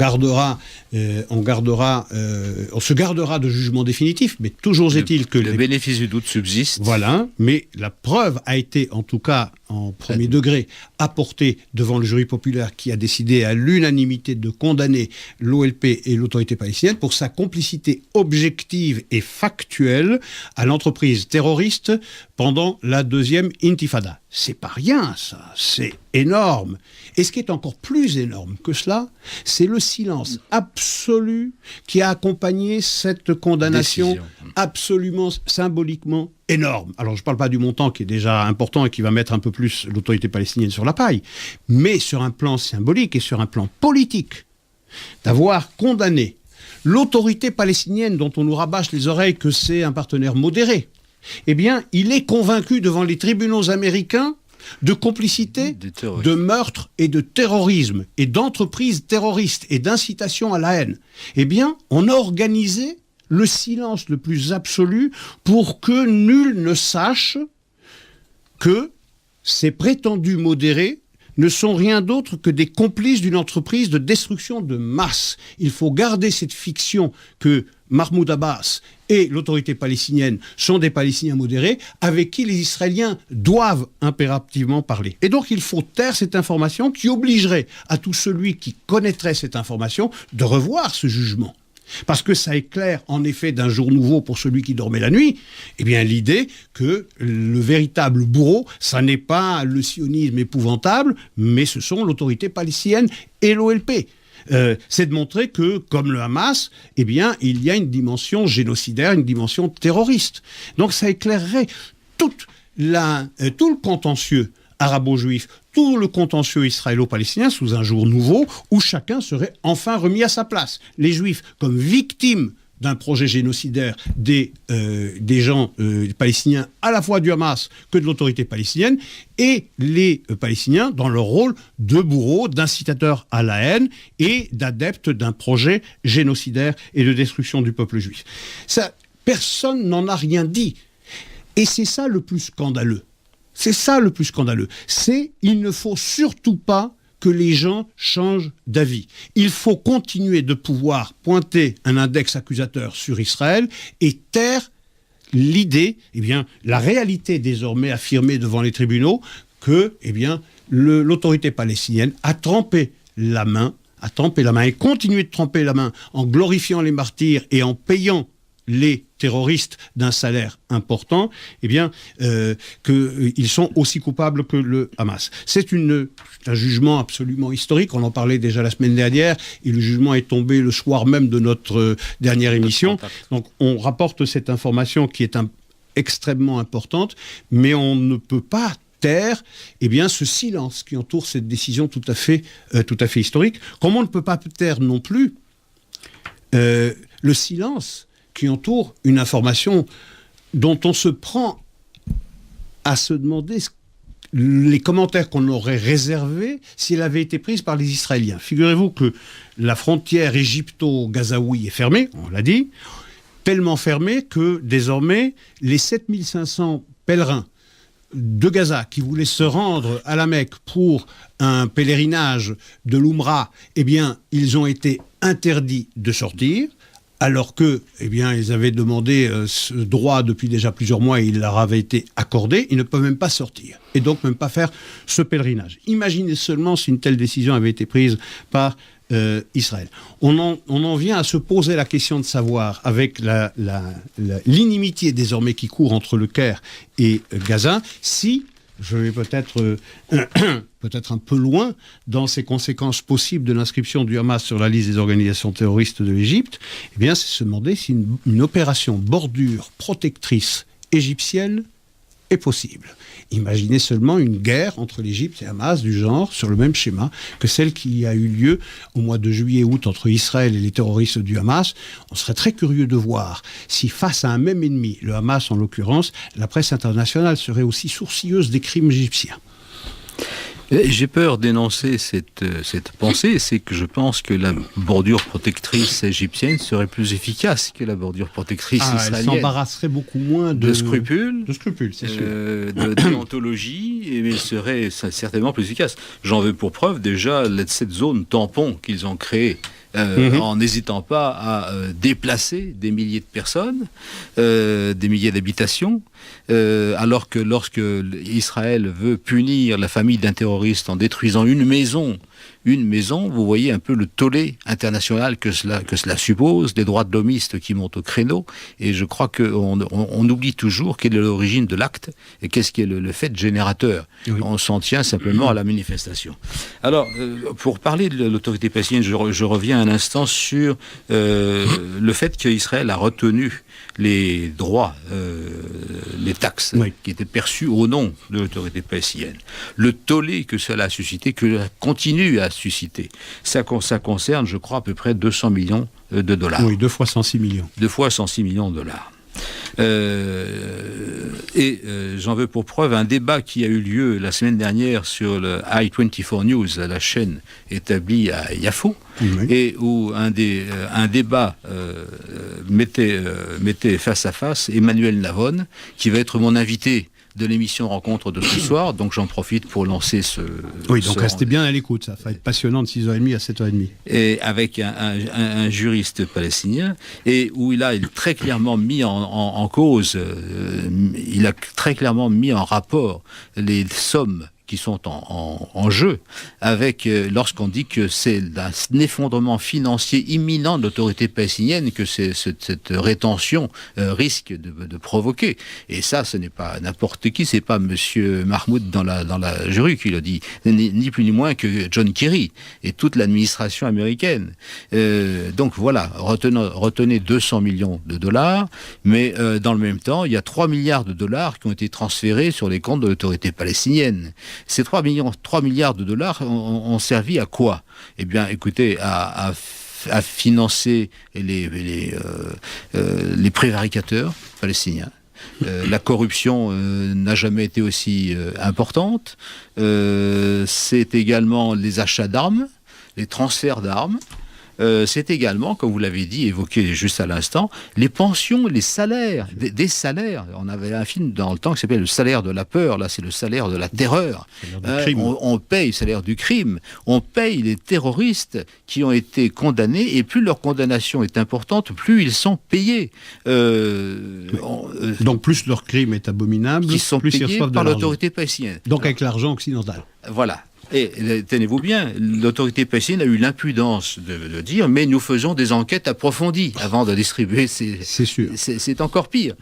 gardera de jugement définitif, mais toujours est-il que le bénéfice du doute subsiste. Voilà, mais la preuve a été, en tout cas en premier degré, apportée devant le jury populaire qui a décidé à l'unanimité de condamner l'OLP et l'autorité palestinienne pour sa complicité objective et factuelle à l'entreprise terroriste pendant la deuxième intifada. C'est pas rien, ça, c'est énorme. Et ce qui est encore plus énorme que cela, c'est le silence absolu qui a accompagné cette condamnation absolument symboliquement énorme. Alors je ne parle pas du montant qui est déjà important et qui va mettre un peu plus l'autorité palestinienne sur la paille, mais sur un plan symbolique et sur un plan politique, d'avoir condamné l'autorité palestinienne dont on nous rabâche les oreilles que c'est un partenaire modéré. Eh bien, il est convaincu devant les tribunaux américains de complicité, de meurtre et de terrorisme, et d'entreprises terroristes et d'incitation à la haine. Eh bien, on a organisé le silence le plus absolu pour que nul ne sache que ces prétendus modérés ne sont rien d'autre que des complices d'une entreprise de destruction de masse. Il faut garder cette fiction que Mahmoud Abbas et l'autorité palestinienne sont des Palestiniens modérés avec qui les Israéliens doivent impérativement parler. Et donc il faut taire cette information qui obligerait à tout celui qui connaîtrait cette information de revoir ce jugement. Parce que ça éclaire en effet d'un jour nouveau pour celui qui dormait la nuit, eh bien l'idée que le véritable bourreau, ça n'est pas le sionisme épouvantable, mais ce sont l'autorité palestinienne et l'OLP. C'est de montrer que, comme le Hamas, eh bien, il y a une dimension génocidaire, une dimension terroriste. Donc ça éclairerait tout le contentieux arabo-juif, tout le contentieux israélo-palestinien sous un jour nouveau où chacun serait enfin remis à sa place. Les Juifs comme victimes d'un projet génocidaire des gens palestiniens, à la fois du Hamas que de l'autorité palestinienne, et les Palestiniens dans leur rôle de bourreaux, d'incitateurs à la haine et d'adeptes d'un projet génocidaire et de destruction du peuple juif. Ça, personne n'en a rien dit. Et c'est ça le plus scandaleux. C'est ça le plus scandaleux. Il ne faut surtout pas que les gens changent d'avis. Il faut continuer de pouvoir pointer un index accusateur sur Israël et taire l'idée, eh bien, la réalité désormais affirmée devant les tribunaux que, eh bien, l'autorité palestinienne a trempé la main et continue de tremper la main en glorifiant les martyrs et en payant les terroristes d'un salaire important, eh bien, qu'ils sont aussi coupables que le Hamas. C'est un jugement absolument historique, on en parlait déjà la semaine dernière, et le jugement est tombé le soir même de notre dernière émission. Donc on rapporte cette information qui est extrêmement importante, mais on ne peut pas taire ce silence qui entoure cette décision tout à fait historique. Comme on ne peut pas taire non plus le silence qui entoure une information dont on se prend à se demander les commentaires qu'on aurait réservés si elle avait été prise par les Israéliens. Figurez-vous que la frontière égypto-gazaoui est fermée, on l'a dit, tellement fermée que désormais les 7500 pèlerins de Gaza qui voulaient se rendre à la Mecque pour un pèlerinage de l'Oumra, eh bien, ils ont été interdits de sortir, alors que, eh bien, ils avaient demandé ce droit depuis déjà plusieurs mois et il leur avait été accordé. Ils ne peuvent même pas sortir et donc même pas faire ce pèlerinage. Imaginez seulement si une telle décision avait été prise par Israël. On en vient à se poser la question de savoir, avec l'inimitié désormais qui court entre le Caire et Gaza, si, je vais peut-être un peu loin dans ces conséquences possibles de l'inscription du Hamas sur la liste des organisations terroristes de l'Égypte, eh bien, c'est se demander si une opération bordure protectrice égyptienne est possible. Imaginez seulement une guerre entre l'Égypte et Hamas du genre, sur le même schéma que celle qui a eu lieu au mois de juillet-août entre Israël et les terroristes du Hamas. On serait très curieux de voir si face à un même ennemi, le Hamas en l'occurrence, la presse internationale serait aussi sourcilleuse des crimes égyptiens. J'ai peur d'énoncer cette pensée, c'est que je pense que la bordure protectrice égyptienne serait plus efficace que la bordure protectrice israélienne. Elle s'embarrasserait beaucoup moins de scrupules. De scrupules, c'est sûr. De déontologie, et elle serait certainement plus efficace. J'en veux pour preuve déjà cette zone tampon qu'ils ont créée. En n'hésitant pas à déplacer des milliers de personnes, des milliers d'habitations, alors que lorsque Israël veut punir la famille d'un terroriste en détruisant une maison, vous voyez un peu le tollé international que cela suppose, des droits de l'homiste qui montent au créneau, et je crois qu'on oublie toujours quelle est l'origine de l'acte et qu'est-ce qui est le fait générateur. Oui. On s'en tient simplement à la manifestation. Alors, pour parler de l'autorité palestinienne, je reviens un instant sur le fait qu'Israël a retenu les droits, les taxes qui étaient perçues au nom de l'autorité palestinienne. Le tollé que cela a suscité, que continue à susciter, ça concerne, je crois, à peu près 200 millions de dollars. Oui, 2 fois 106 millions. 2 fois 106 millions de dollars. J'en veux pour preuve un débat qui a eu lieu la semaine dernière sur le I24 News, la chaîne établie à Yafo, et où un débat mettait face à face Emmanuel Navon, qui va être mon invité de l'émission Rencontre de ce soir, donc j'en profite pour lancer ce... Oui, donc restez bien à l'écoute, ça va être passionnant de 6h30 à 7h30. Et avec un juriste palestinien, et où il a très clairement mis en cause, il a très clairement mis en rapport les sommes qui sont en jeu, avec lorsqu'on dit que c'est un effondrement financier imminent de l'autorité palestinienne que cette rétention risque de provoquer. Et ça, ce n'est pas n'importe qui, c'est pas Monsieur Mahmoud dans la jury qui le dit, ni plus ni moins que John Kerry et toute l'administration américaine. Donc voilà, retenez 200 millions de dollars, mais dans le même temps, il y a 3 milliards de dollars qui ont été transférés sur les comptes de l'autorité palestinienne. Ces 3 milliards de dollars ont servi à quoi ? Eh bien, écoutez, à financer les prévaricateurs palestiniens. La corruption n'a jamais été aussi importante. C'est également les achats d'armes, les transferts d'armes. C'est également, comme vous l'avez dit, évoqué juste à l'instant, les pensions, les salaires, des salaires. On avait un film dans le temps qui s'appelait Le salaire de la peur. Là, c'est le salaire de la terreur. On paye le salaire du crime. On paye les terroristes qui ont été condamnés. Et plus leur condamnation est importante, plus ils sont payés. Donc, plus leur crime est abominable, plus ils reçoivent par l'autorité palestinienne. Donc, avec l'argent occidental. Voilà. Et tenez-vous bien, l'autorité palestinienne a eu l'impudence de dire « mais nous faisons des enquêtes approfondies avant de distribuer ces... » C'est sûr. C'est encore pire.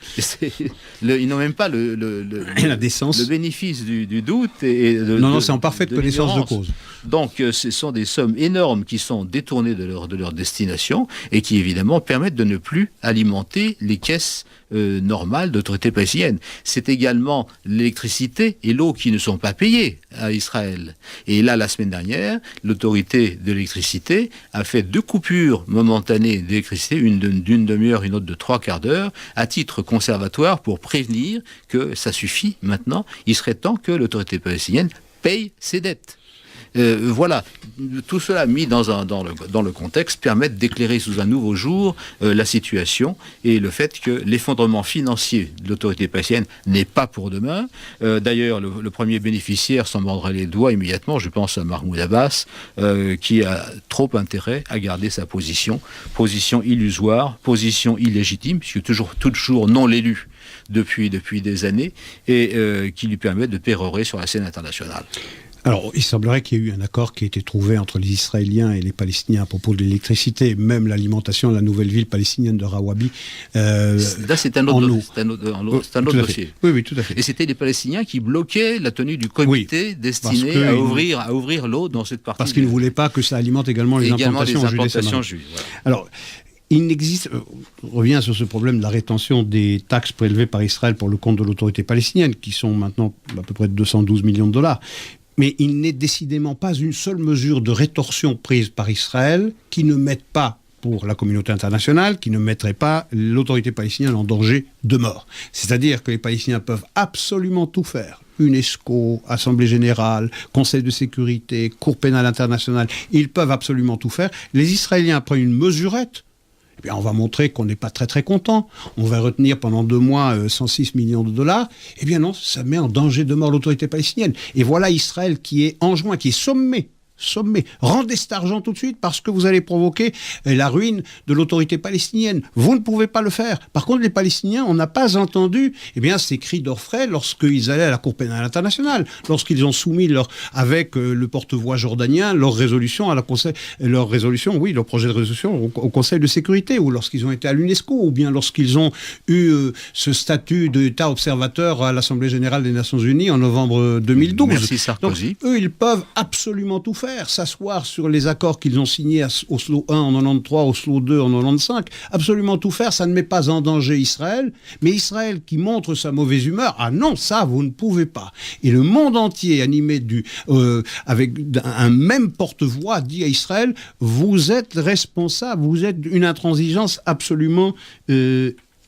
Ils n'ont même pas la décence, le bénéfice du doute. Non, c'est en parfaite connaissance de cause. Donc ce sont des sommes énormes qui sont détournées de leur destination et qui évidemment permettent de ne plus alimenter les caisses normales d'autorité palestinienne. C'est également l'électricité et l'eau qui ne sont pas payées à Israël. Et là, la semaine dernière, l'autorité de l'électricité a fait 2 coupures momentanées d'électricité, une d'une demi-heure, une autre de 3/4 d'heure, à titre conservatoire pour prévenir que ça suffit maintenant. Il serait temps que l'autorité palestinienne paye ses dettes. Voilà, tout cela mis dans le contexte permet d'éclairer sous un nouveau jour la situation et le fait que l'effondrement financier de l'autorité palestinienne n'est pas pour demain. D'ailleurs, le premier bénéficiaire s'en mordrait les doigts immédiatement, je pense à Mahmoud Abbas, qui a trop intérêt à garder sa position illusoire, position illégitime, puisque toujours non l'élu depuis des années, et qui lui permet de pérorer sur la scène internationale. Alors, il semblerait qu'il y ait eu un accord qui a été trouvé entre les Israéliens et les Palestiniens à propos de l'électricité, même l'alimentation de la nouvelle ville palestinienne de Rawabi. Là, c'est un autre dossier. Oui, tout à fait. Et c'était les Palestiniens qui bloquaient la tenue du comité destiné à ouvrir l'eau dans cette partie. Parce qu'ils ne voulaient pas que ça alimente également les implantations juives. Voilà. Alors, il n'existe, on revient sur ce problème de la rétention des taxes prélevées par Israël pour le compte de l'autorité palestinienne, qui sont maintenant à peu près de 212 millions de dollars. Mais il n'est décidément pas une seule mesure de rétorsion prise par Israël qui ne mette pas, pour la communauté internationale, qui ne mettrait pas l'autorité palestinienne en danger de mort. C'est-à-dire que les Palestiniens peuvent absolument tout faire. UNESCO, Assemblée générale, Conseil de sécurité, Cour pénale internationale, ils peuvent absolument tout faire. Les Israéliens prennent une mesurette. Eh bien, on va montrer qu'on n'est pas très très content. On va retenir pendant 2 mois 106 millions de dollars. Eh bien non, ça met en danger de mort l'autorité palestinienne. Et voilà Israël qui est enjoint, qui est sommé. Rendez cet argent tout de suite parce que vous allez provoquer la ruine de l'autorité palestinienne. Vous ne pouvez pas le faire. Par contre, les Palestiniens, on n'a pas entendu ces cris d'orfraie lorsqu'ils allaient à la Cour pénale internationale, lorsqu'ils ont soumis avec le porte-voix jordanien leur résolution leur projet de résolution au Conseil de sécurité, ou lorsqu'ils ont été à l'UNESCO, ou bien lorsqu'ils ont eu ce statut d'État observateur à l'Assemblée générale des Nations Unies en novembre 2012. Merci Sarkozy. Donc, eux, ils peuvent absolument tout faire. S'asseoir sur les accords qu'ils ont signés à Oslo 1 en 93, Oslo 2 en 95, absolument tout faire, ça ne met pas en danger Israël, mais Israël qui montre sa mauvaise humeur, ah non, ça vous ne pouvez pas. Et le monde entier animé avec un même porte-voix dit à Israël, vous êtes responsable, vous êtes une intransigeance absolument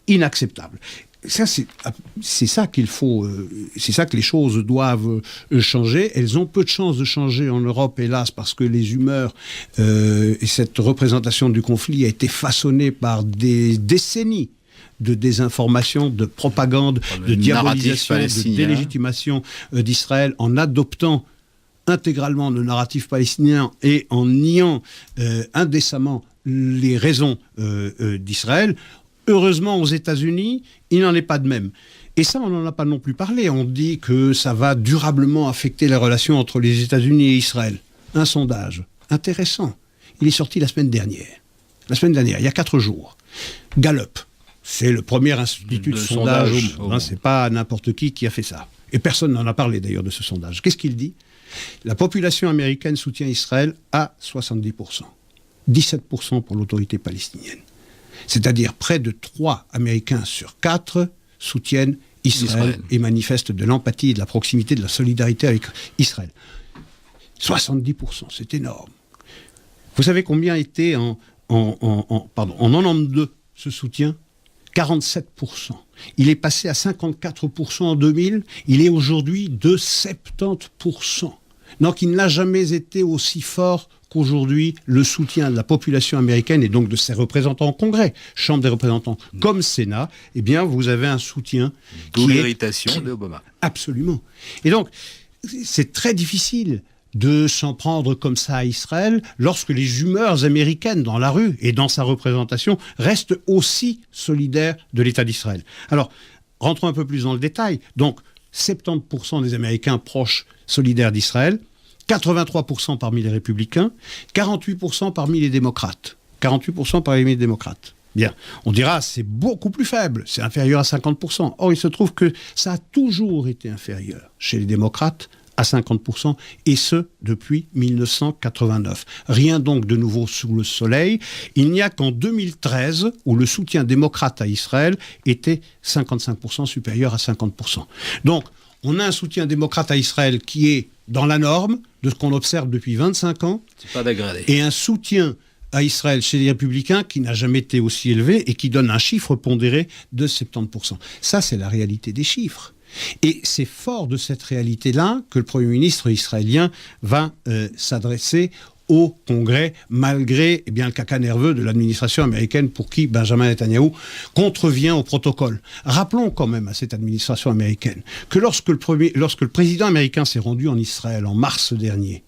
inacceptable. Ça, c'est ça qu'il faut, c'est ça que les choses doivent changer. Elles ont peu de chances de changer en Europe, hélas, parce que les humeurs et cette représentation du conflit a été façonnée par des décennies de désinformation, de propagande, de diabolisation, de délégitimation d'Israël, en adoptant intégralement le narratif palestinien et en niant indécemment les raisons d'Israël. Heureusement, aux États-Unis, il n'en est pas de même. Et ça, on n'en a pas non plus parlé. On dit que ça va durablement affecter les relations entre les États-Unis et Israël. Un sondage intéressant. Il est sorti la semaine dernière. Il y a 4 jours. Gallup, c'est le premier institut de sondage au monde. C'est pas n'importe qui a fait ça. Et personne n'en a parlé d'ailleurs de ce sondage. Qu'est-ce qu'il dit ? La population américaine soutient Israël à 70%. 17% pour l'autorité palestinienne. C'est-à-dire près de 3 Américains sur 4 soutiennent Israël et manifestent de l'empathie, de la proximité, de la solidarité avec Israël. 70%, c'est énorme. Vous savez combien était en 92 ce soutien ? 47%. Il est passé à 54% en 2000, il est aujourd'hui de 70%. Donc il n'a jamais été aussi fort qu'aujourd'hui, le soutien de la population américaine et donc de ses représentants au Congrès, Chambre des représentants comme Sénat, eh bien, vous avez un soutien d'où l'irritation d'Obama. Absolument. Et donc, c'est très difficile de s'en prendre comme ça à Israël lorsque les humeurs américaines dans la rue et dans sa représentation restent aussi solidaires de l'État d'Israël. Alors, rentrons un peu plus dans le détail. Donc, 70% des Américains proches solidaires d'Israël, 83% parmi les républicains, 48% parmi les démocrates. 48% parmi les démocrates. Bien, on dira c'est beaucoup plus faible, c'est inférieur à 50%. Or, il se trouve que ça a toujours été inférieur chez les démocrates à 50%, et ce, depuis 1989. Rien donc de nouveau sous le soleil. Il n'y a qu'en 2013 où le soutien démocrate à Israël était 55% supérieur à 50%. Donc, on a un soutien démocrate à Israël qui est dans la norme de ce qu'on observe depuis 25 ans. C'est pas dégradé. Et un soutien à Israël chez les Républicains qui n'a jamais été aussi élevé et qui donne un chiffre pondéré de 70%. Ça, c'est la réalité des chiffres. Et c'est fort de cette réalité-là que le Premier ministre israélien va s'adresser au Congrès, malgré le caca nerveux de l'administration américaine pour qui Benjamin Netanyahou contrevient au protocole. Rappelons quand même à cette administration américaine que lorsque le président américain s'est rendu en Israël en mars dernier,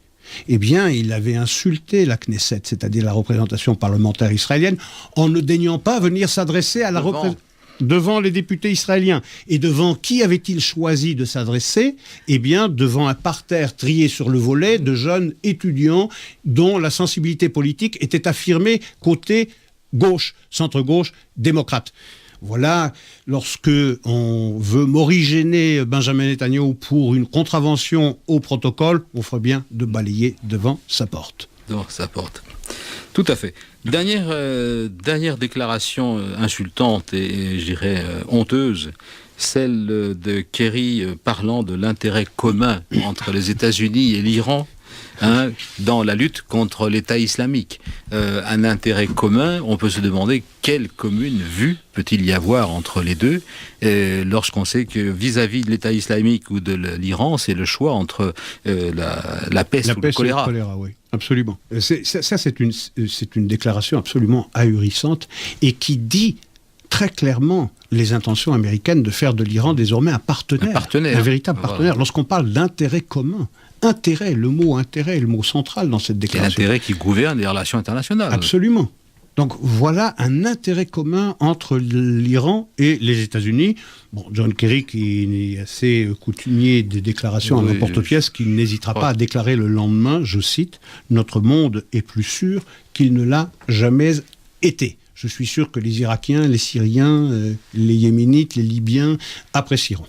il avait insulté la Knesset, c'est-à-dire la représentation parlementaire israélienne, en ne daignant pas venir s'adresser à la représentation devant les députés israéliens. Et devant qui avait-il choisi de s'adresser ? Devant un parterre trié sur le volet de jeunes étudiants dont la sensibilité politique était affirmée côté gauche, centre-gauche, démocrate. Voilà, lorsque on veut morigéner Benjamin Netanyahou pour une contravention au protocole, on ferait bien de balayer devant sa porte. Devant sa porte. Tout à fait. Dernière déclaration insultante et je dirais honteuse, celle de Kerry parlant de l'intérêt commun entre les États-Unis et l'Iran dans la lutte contre l'État islamique. Un intérêt commun, on peut se demander quelle commune vue peut-il y avoir entre les deux, lorsqu'on sait que vis-à-vis de l'État islamique ou de l'Iran, c'est le choix entre la peste ou le choléra. Et le choléra, oui. Absolument. C'est une déclaration absolument ahurissante et qui dit très clairement les intentions américaines de faire de l'Iran désormais un partenaire, un véritable partenaire. Voilà. Lorsqu'on parle d'intérêt commun, le mot intérêt est le mot central dans cette déclaration. C'est l'intérêt qui gouverne les relations internationales. Absolument. Donc voilà un intérêt commun entre l'Iran et les États-Unis. Bon, John Kerry, qui est assez coutumier des déclarations à l'emporte-pièce, qui n'hésitera pas à déclarer le lendemain, je cite, « Notre monde est plus sûr qu'il ne l'a jamais été ». Je suis sûr que les Irakiens, les Syriens, les Yéménites, les Libyens apprécieront.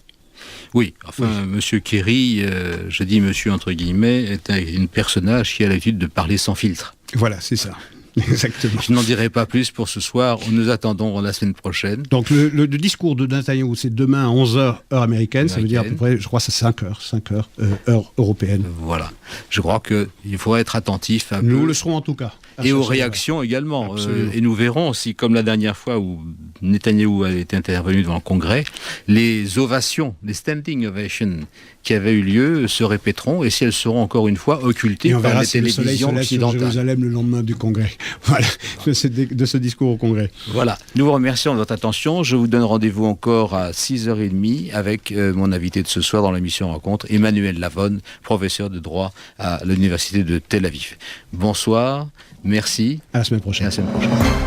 Oui, enfin, Monsieur Kerry, je dis monsieur entre guillemets, est un personnage qui a l'habitude de parler sans filtre. Voilà, c'est ça. Exactement. Je n'en dirai pas plus pour ce soir. Nous attendons la semaine prochaine. Donc le discours de Netanyahou, c'est demain à 11h, heure américaine. Ça veut dire à peu près, je crois, c'est 5 heures, heure européenne. Voilà. Je crois qu'il faut être attentif. Nous le serons en tout cas. Et aux réactions également. Et nous verrons si, comme la dernière fois où Netanyahou a été intervenu devant le Congrès, les ovations, les standing ovations qui avaient eu lieu se répéteront et si elles seront encore une fois occultées par les télévisions occidentales. Sur Jérusalem le lendemain du Congrès. Voilà, de ce discours au Congrès. Voilà. Nous vous remercions de votre attention. Je vous donne rendez-vous encore à 6h30 avec mon invité de ce soir dans l'émission Rencontre, Emmanuel Lavonne, professeur de droit à l'Université de Tel Aviv. Bonsoir. Merci. À la semaine prochaine. Et à la semaine prochaine.